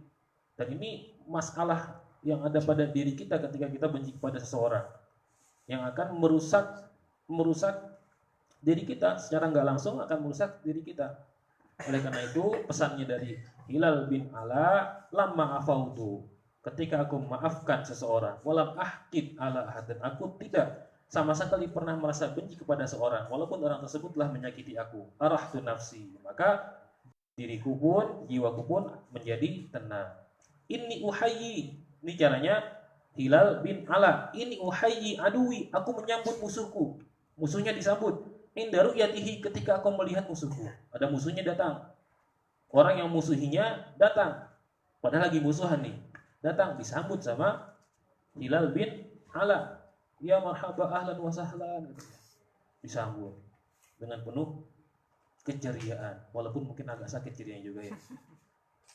Dan ini masalah yang ada pada diri kita ketika kita benci kepada seseorang, yang akan merusak diri kita secara nggak langsung, akan merusak diri kita. Oleh karena itu pesannya dari Hilal bin Ala, lamma afautu, ketika aku memaafkan seseorang, walam ahqid ala ahad, dan aku tidak sama sekali pernah merasa benci kepada seorang walaupun orang tersebut telah menyakiti aku, arahtu nafsi, maka diriku pun, jiwaku pun menjadi tenang. Inni uhayyi, ini caranya Hilal bin Ala, ini uhayyi aduwi, aku menyambut musuhku. Musuhnya disambut. Indaru yatihi, ketika aku melihat musuhku, ada musuhnya datang, orang yang musuhinya datang, padahal lagi musuhan nih, datang disambut sama Hilal bin Ala, ya marhaba ahlan wa sahlan, disambut dengan penuh keceriaan, walaupun mungkin agak sakit cerianya juga ya.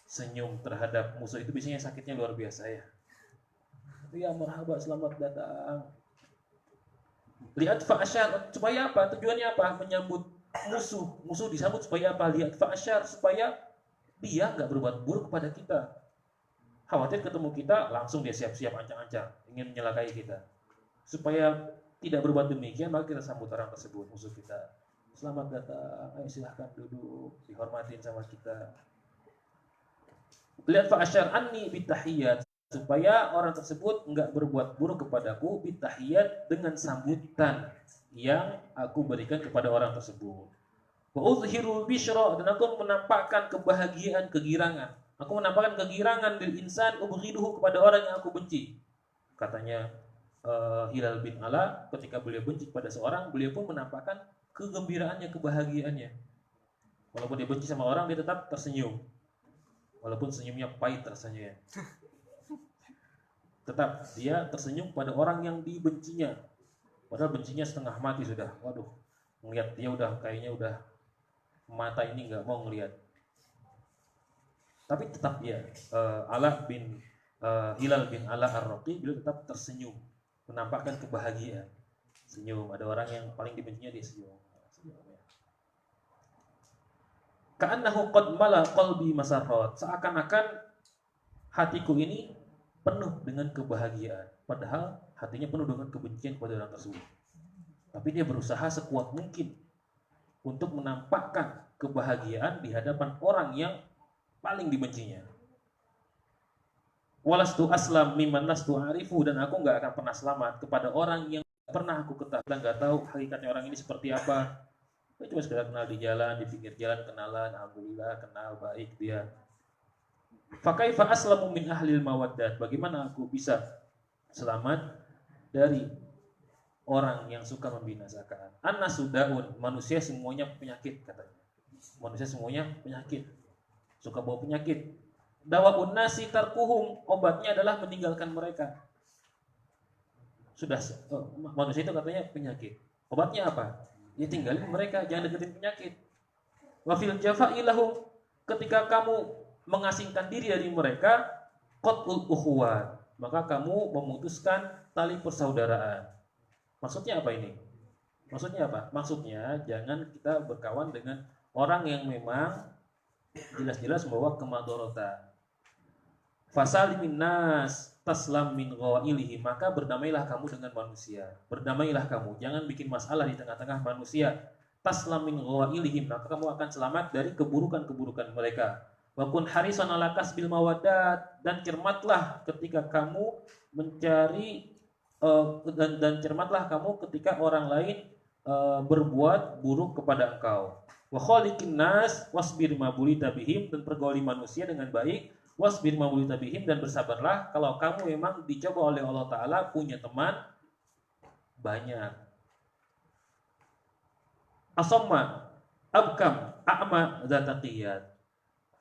Senyum terhadap musuh itu biasanya sakitnya luar biasa ya. Ya marhaba, selamat datang. Lihat fa'asyar, supaya apa? Tujuannya apa? Menyambut musuh. Musuh disambut supaya apa? Lihat fa'asyar, supaya dia nggak berbuat buruk kepada kita. Khawatir ketemu kita, langsung dia siap-siap ancang-ancang, ingin menyelakai kita. Supaya tidak berbuat demikian, maka kita sambut orang tersebut, musuh kita. Selamat datang, ayo silahkan duduk, dihormatin sama kita. Lihat fa'asyar anni bitahiyat, supaya orang tersebut enggak berbuat buruk kepadaku, bitahiyat, dengan sambutan yang aku berikan kepada orang tersebut. Wa uzhirul bisyra, dan aku menampakkan kebahagiaan, kegirangan. Aku menampakkan kegirangan lil insan ubghiduhu, kepada orang yang aku benci. Katanya Hilal bin Ala, ketika beliau benci pada seorang, beliau pun menampakkan kegembiraannya, kebahagiaannya. Walaupun dia benci sama orang, dia tetap tersenyum. Walaupun senyumnya pahit rasanya ya. Tetap dia tersenyum pada orang yang dibencinya. Padahal bencinya setengah mati sudah. Waduh, ngelihat dia udah kayaknya udah mata ini nggak mau ngelihat. Tapi tetap dia Hilal bin Ala Ar-Raqi, beliau tetap tersenyum, menampakkan kebahagiaan. Senyum, ada orang yang paling dibencinya dia senyum. Ka'annahu qad mala qalbi masarrat, seakan-akan hatiku ini penuh dengan kebahagiaan, padahal hatinya penuh dengan kebencian kepada orang tersebut. Tapi dia berusaha sekuat mungkin untuk menampakkan kebahagiaan di hadapan orang yang paling dibencinya. Walastu aslam mimman lastu arifu, dan aku nggak akan pernah selamat kepada orang yang pernah aku ketahui, nggak tahu hakikatnya orang ini seperti apa. Saya cuma sekedar kenal di jalan, di pinggir jalan, kenalan, alhamdulillah kenal baik dia. Fakaifa aslamu min ahlil mawaddat, bagaimana aku bisa selamat dari orang yang suka membinasakan. Annasu daun, manusia semuanya penyakit katanya. Manusia semuanya penyakit, suka bawa penyakit. Dawaun nasi tarkuhum, obatnya adalah meninggalkan mereka. Sudah manusia itu katanya penyakit. Obatnya apa? Ya tinggalin mereka, jangan deketin penyakit. Wa fil jafa'i lahum, ketika kamu mengasingkan diri dari mereka, qat'ul ukhuwat, maka kamu memutuskan tali persaudaraan. Maksudnya apa ini? Maksudnya apa? Maksudnya jangan kita berkawan dengan orang yang memang jelas-jelas membawa kemadharatan. Fasalimin nas taslam min ghailihi, maka berdamailah kamu dengan manusia. Berdamailah kamu, jangan bikin masalah di tengah-tengah manusia. Taslam min ghailihi, maka kamu akan selamat dari keburukan-keburukan mereka. Wa kun harisan ala kasbil mawaddat, dan cermatlah ketika kamu mencari dan cermatlah kamu ketika orang lain berbuat buruk kepada engkau. Wa khaliqin nas wasbir ma bulita bihim, dan pergauli manusia dengan baik. Wasbir ma bulita bihim, dan bersabarlah kalau kamu memang dicoba oleh Allah Ta'ala punya teman banyak. Asamma abkam a'ma dzataqiyat,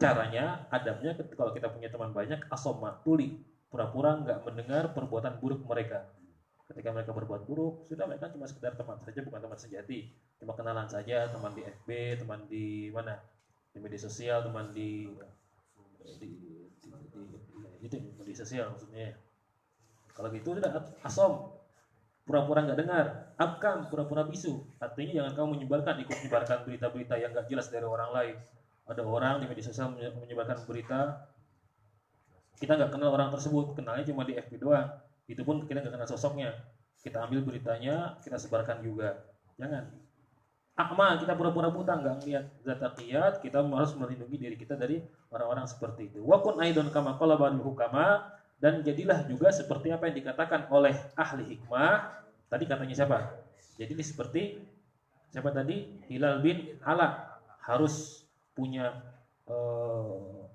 caranya, adabnya kalau kita punya teman banyak, asamma, tuli, pura-pura nggak mendengar perbuatan buruk mereka. Ketika mereka berbuat buruk, sudah mereka cuma sekedar teman saja, bukan teman sejati, cuma kenalan saja, teman di FB, teman di mana, di media sosial, teman di media sosial maksudnya. Kalau gitu sudah asom, pura-pura nggak dengar. Abkam, pura-pura bisu, artinya jangan kamu ikut menyebarkan berita-berita yang nggak jelas dari orang lain. Ada orang di media sosial menyebarkan berita, kita nggak kenal orang tersebut, kenalnya cuma di FB doang. Itu pun kita nggak kenal sosoknya. Kita ambil beritanya, kita sebarkan juga. Jangan. Akma, kita pura-pura buta, nggak ngelihat zataqiyat, kita harus melindungi diri kita dari orang-orang seperti itu. Wa kun aidon kama qala ba'dul hukama, dan jadilah juga seperti apa yang dikatakan oleh ahli hikmah. Tadi katanya siapa? Jadi ini seperti siapa tadi? Hilal bin Ala, harus punya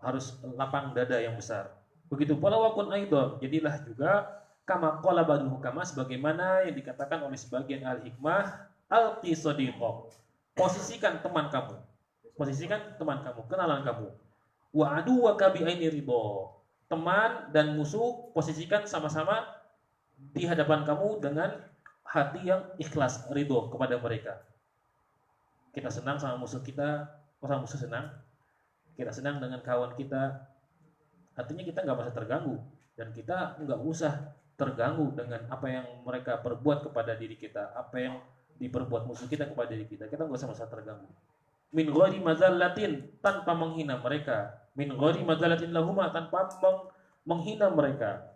harus lapang dada yang besar. Begitu pula wa kun aidon, jadilah juga kama qala ba'dul hukama, sebagaimana yang dikatakan oleh sebagian ahli hikmah, alqi sadiqah, posisikan teman kamu, kenalan kamu. Wa aduwaka bi aini ridho, teman dan musuh posisikan sama-sama di hadapan kamu dengan hati yang ikhlas, ridho kepada mereka. Kita senang sama musuh kita, sama musuh senang. Kita senang dengan kawan kita, artinya kita nggak merasa terganggu, dan kita nggak usah terganggu dengan apa yang mereka perbuat kepada diri kita, apa yang diperbuat musuh kita kepada diri kita. Kita nggak usah merasa terganggu. Min ghairi mazallatin, tanpa menghina mereka. Min ghairi mazallatin lahuma, tanpa menghina mereka.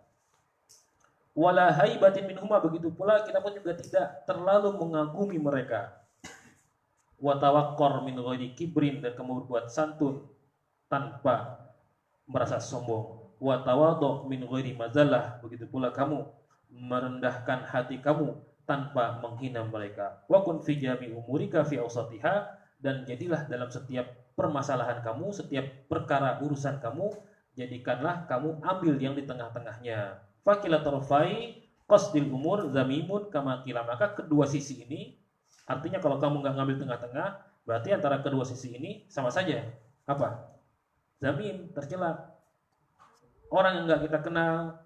Wala haibatin minhuma, begitu pula kita pun juga tidak terlalu mengagumi mereka. Wa tawaqqur min ghairi kibrin, dan kamu berbuat santun tanpa merasa sombong. Wa tawadhu min ghairi mazallah, begitu pula kamu merendahkan hati kamu tanpa menghina mereka. Wa kun fi jami umurika fi awsatiha, dan jadilah dalam setiap permasalahan kamu, setiap perkara urusan kamu, jadikanlah kamu ambil yang di tengah-tengahnya. Fakila tarfai qasdil umur zamimun kama qila, maka kedua sisi ini, artinya kalau kamu nggak ngambil tengah-tengah, berarti antara kedua sisi ini sama saja apa? Zamim, tercela. Orang yang nggak kita kenal,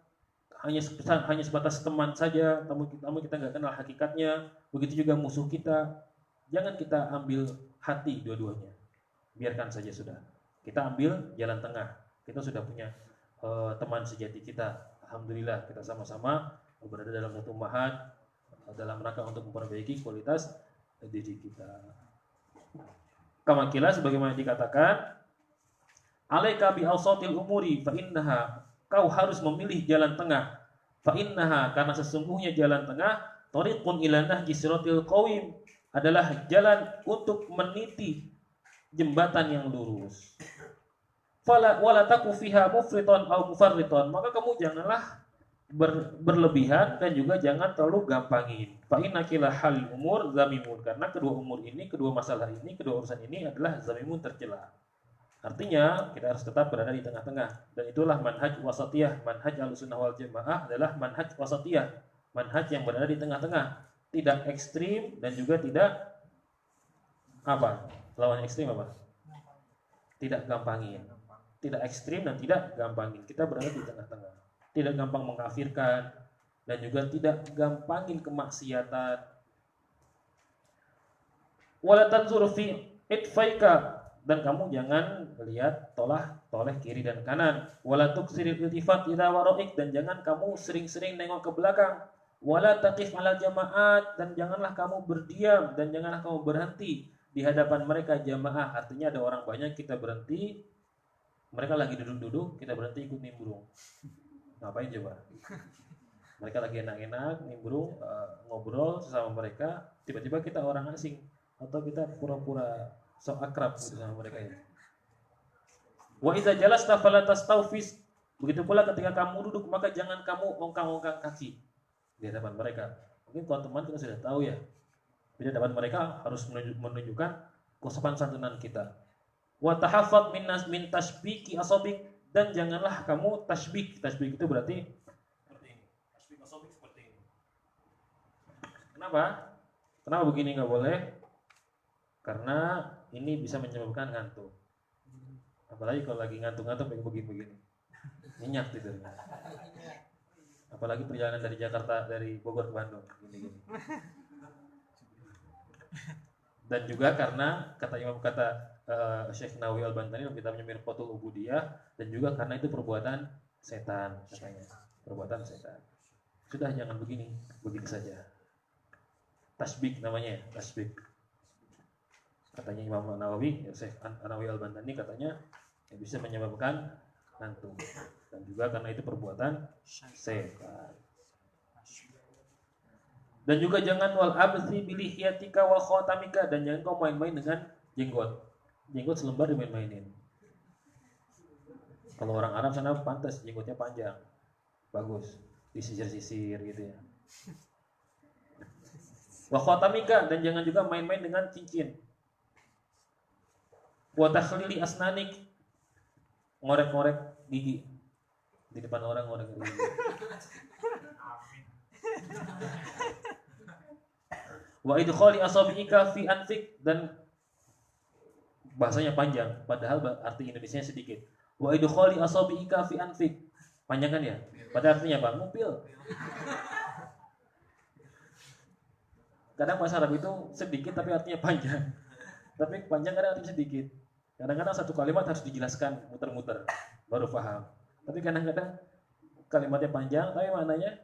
hanya sebatas teman saja, tamu kita nggak kenal hakikatnya. Begitu juga musuh kita, jangan kita ambil hati dua-duanya, biarkan saja sudah. Kita ambil jalan tengah. Kita sudah punya teman sejati kita. Alhamdulillah, kita sama-sama berada dalam satu ma'had dalam rangka untuk memperbaiki kualitas diri kita. Kama qila, sebagaimana dikatakan, alaika bi awsatil umuri fa innaha, kau harus memilih jalan tengah. Fa innaha, karena sesungguhnya jalan tengah, tariqun ila nahji siratil qawim, adalah jalan untuk meniti jembatan yang lurus. Fala wala taku fiha mufriton au mufarriton, maka kamu janganlah berlebihan dan juga jangan terlalu gampangin. Fa inna kila hal umur zamimun, karena kedua umur ini, kedua masalah ini, kedua urusan ini adalah zamimun, tercela. Artinya kita harus tetap berada di tengah-tengah, dan itulah manhaj wasatiyah. Manhaj Ahlussunnah wal Jamaah adalah manhaj wasatiyah, manhaj yang berada di tengah-tengah, tidak ekstrim dan juga tidak apa? Lawan ekstrim apa? Tidak gampangin. Tidak ekstrim dan tidak gampangin. Kita berada di tengah-tengah. Tidak gampang mengkafirkan dan juga tidak gampangin kemaksiatan. Wala tanzur fi itfaika, dan kamu jangan melihat toleh kiri dan kanan. Wala tuksiril iltifat ila waraik, dan jangan kamu sering-sering nengok ke belakang. Wala taqif ala jamaat, dan janganlah kamu berdiam dan janganlah kamu berhenti di hadapan mereka jamaah. Artinya ada orang banyak, kita berhenti, mereka lagi duduk-duduk, kita berhenti ikut nimbrung. Ngapain coba? Mereka lagi enak-enak nimbrung, ngobrol sesama mereka, tiba-tiba kita orang asing atau kita pura-pura sok akrab sama mereka ya. Wa iza jalasta fala tastawfis, begitu pula ketika kamu duduk, maka jangan kamu ongkang-ongkang kaki di hadapan mereka. Mungkin teman-teman kita sudah tahu ya, di hadapan mereka harus menunjukkan kesopan santunan kita. Wa tahaffad min tasbiki asabik, dan janganlah kamu tasbik. Tasbik itu berarti seperti ini. Tasbik asabik seperti ini. Kenapa? Kenapa begini nggak boleh? Karena ini bisa menyebabkan ngantuk. Apalagi kalau lagi ngantuk-ngantuk begini-begini. Nyenyak tidurnya. Apalagi perjalanan dari Jakarta, dari Bogor ke Bandung, gini-gini. Dan juga karena kata Syekh Nawawi Al-Bantani dalam kitabnya Mirqatul Ubudiyah, dan juga karena itu perbuatan setan katanya. Perbuatan setan. Sudah, jangan begini saja. Tasbik namanya, tasbik. Katanya Imam Nawawi, Syekh Nawawi Al-Bantani katanya bisa menyebabkan ngantuk. Dan juga karena itu perbuatan setan. Dan juga jangan wal abthi bilihiyatika wa khatamika, dan jangan kau main-main dengan jenggot. Jenggot selembar dimain-mainin. Kalau orang Arab sana pantas jenggotnya panjang, bagus, disisir-sisir gitu ya. Wa khatamika, dan jangan juga main-main dengan cincin. Wa takhlili asnanik, ngorek-ngorek gigi di depan orang, ngorek gigi. Wa idkhali asabi'ika fi anfik, dan bahasanya panjang, padahal arti Indonesianya sedikit. Wa idkhali asabi'ika fi anfik, panjang kan ya? Pada artinya apa? Ngupil. Kadang bahasa Arab itu sedikit tapi artinya panjang. Tapi panjang kadang artinya sedikit. Kadang-kadang satu kalimat harus dijelaskan muter-muter baru paham. Tapi kadang-kadang kalimatnya panjang tapi maknanya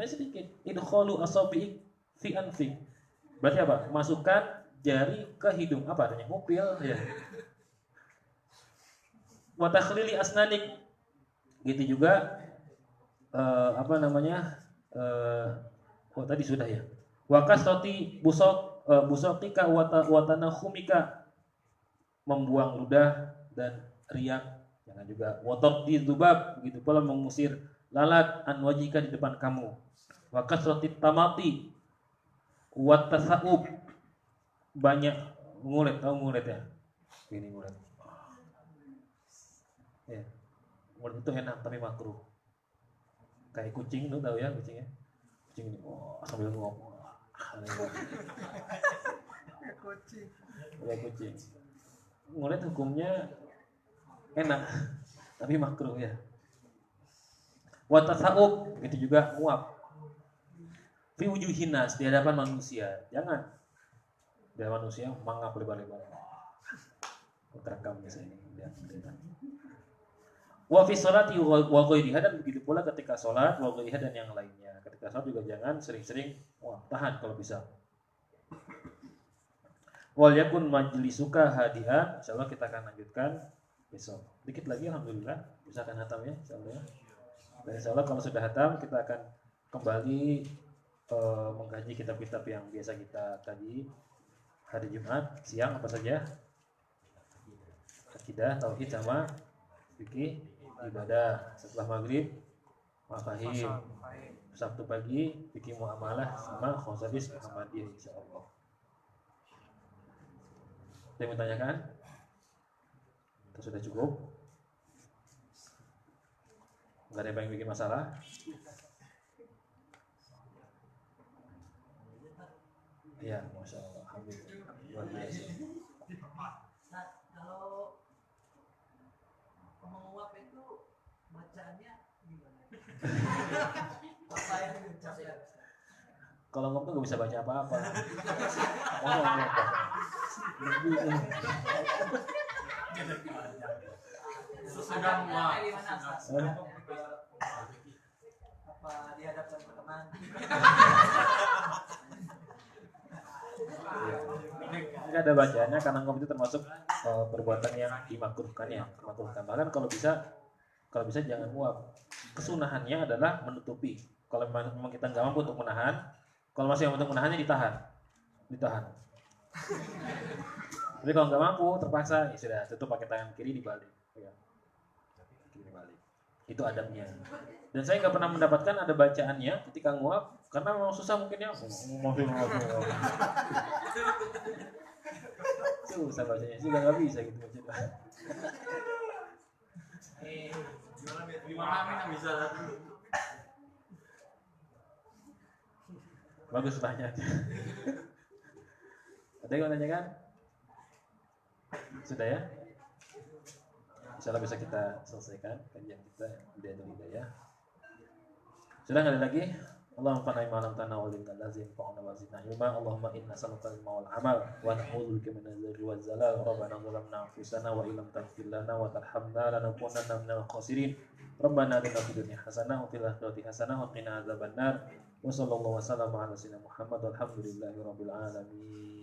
sedikit. Idkhulu asabi'ik fi anfik. Berarti apa? Masukkan jari ke hidung. Apa artinya? Ngupil ya. Wa takhlili asnanik. Gitu juga oh tadi sudah ya. Wa kasrati busaqika wa tanahumika, membuang ludah dan riak. Jangan juga watar di dzubab, begitu pula mengusir lalat an wajhika di depan kamu. Wa kasrati tamati wa tasaub, banyak ngulet. Tahu ngulet ya? Ini ngulet. Ya. Ngulet itu enak tapi makruh. Kayak kucing tuh, tahu ya kucingnya? Kucing ini sambil ngomong. Kayak kucing. Ngulet hukumnya enak tapi makruh ya. Wa tasaub, itu juga nguap. Fi wujuhin nas, di hadapan manusia. Jangan di hadapan manusia mangap lebar-lebar. Terekam misalnya. Wa fi sholati wa ghairiha, dan begitu pula ketika sholat, wa ghairiha dan yang lainnya. Ketika sholat juga jangan sering-sering tahan kalau bisa. Wal yakun majlisuka hadian. Insyaallah kita akan lanjutkan besok. Dikit lagi alhamdulillah bisa akan hatam ya insyaallah. Dan insyaallah kalau sudah hatam kita akan kembali mengkaji kitab-kitab yang biasa kita kaji hari Jumat siang. Apa saja? Akidah, tauhid sama fikih, ibadah. Setelah maghrib mafahim. Sabtu pagi fikih muamalah sama khosais Muhammadiyah insyaallah. Ada yang bertanyakan? Itu sudah cukup? Enggak ada yang bikin masalah? Iya, masya Allah, alhamdulillah, luar biasa. Nah, kalau menguap itu bacaannya gimana? Apa yang diucapkan? Kalau ngomong tuh nggak bisa baca apa-apa. Sesudah muak. Apa dihadapkan ke teman? Ini ada bacaannya karena ngomong itu termasuk perbuatan yang dimakruhkan ya, dimakruhkan. Bahkan kalau bisa jangan muap. Kesunahannya adalah menutupi. Kalau memang kita nggak mampu untuk menahan, kalau masih mampu untuk menahannya ditahan. Tapi kalau nggak mampu terpaksa ya sudah tutup pakai tangan kiri dibalik. Ya. Kiri dibalik. Itu adabnya. Dan saya nggak pernah mendapatkan ada bacaannya ketika nguap karena memang susah mungkin ya. Susah bacanya juga nggak bisa gitu baca. Gimana bisa? Bagus tanya. Ada yang mau tanyakan? Sudah ya? Insyaallah bisa kita selesaikan kajian kita Bidayatul Hidayah. Sudah nggak ada lagi? Allahumma fa'na ma lam tanawal lil lazim fa'na wa zidna ilma. Allahumma inna nas'aluka al-ilma wal amal wa na'udzu bika min adh-dhurri waz zalal. Rabbana zalamna anfusana wa illam taghfir lana wa tarhamna lanakunanna minal khasirin. Rabbana atina fid dunya hasanah wa fil akhirati hasanah wa qina adzabannar. Wa sallallahu wa sallama ala sayyidina Muhammad walhamdulillahi rabbil alamin.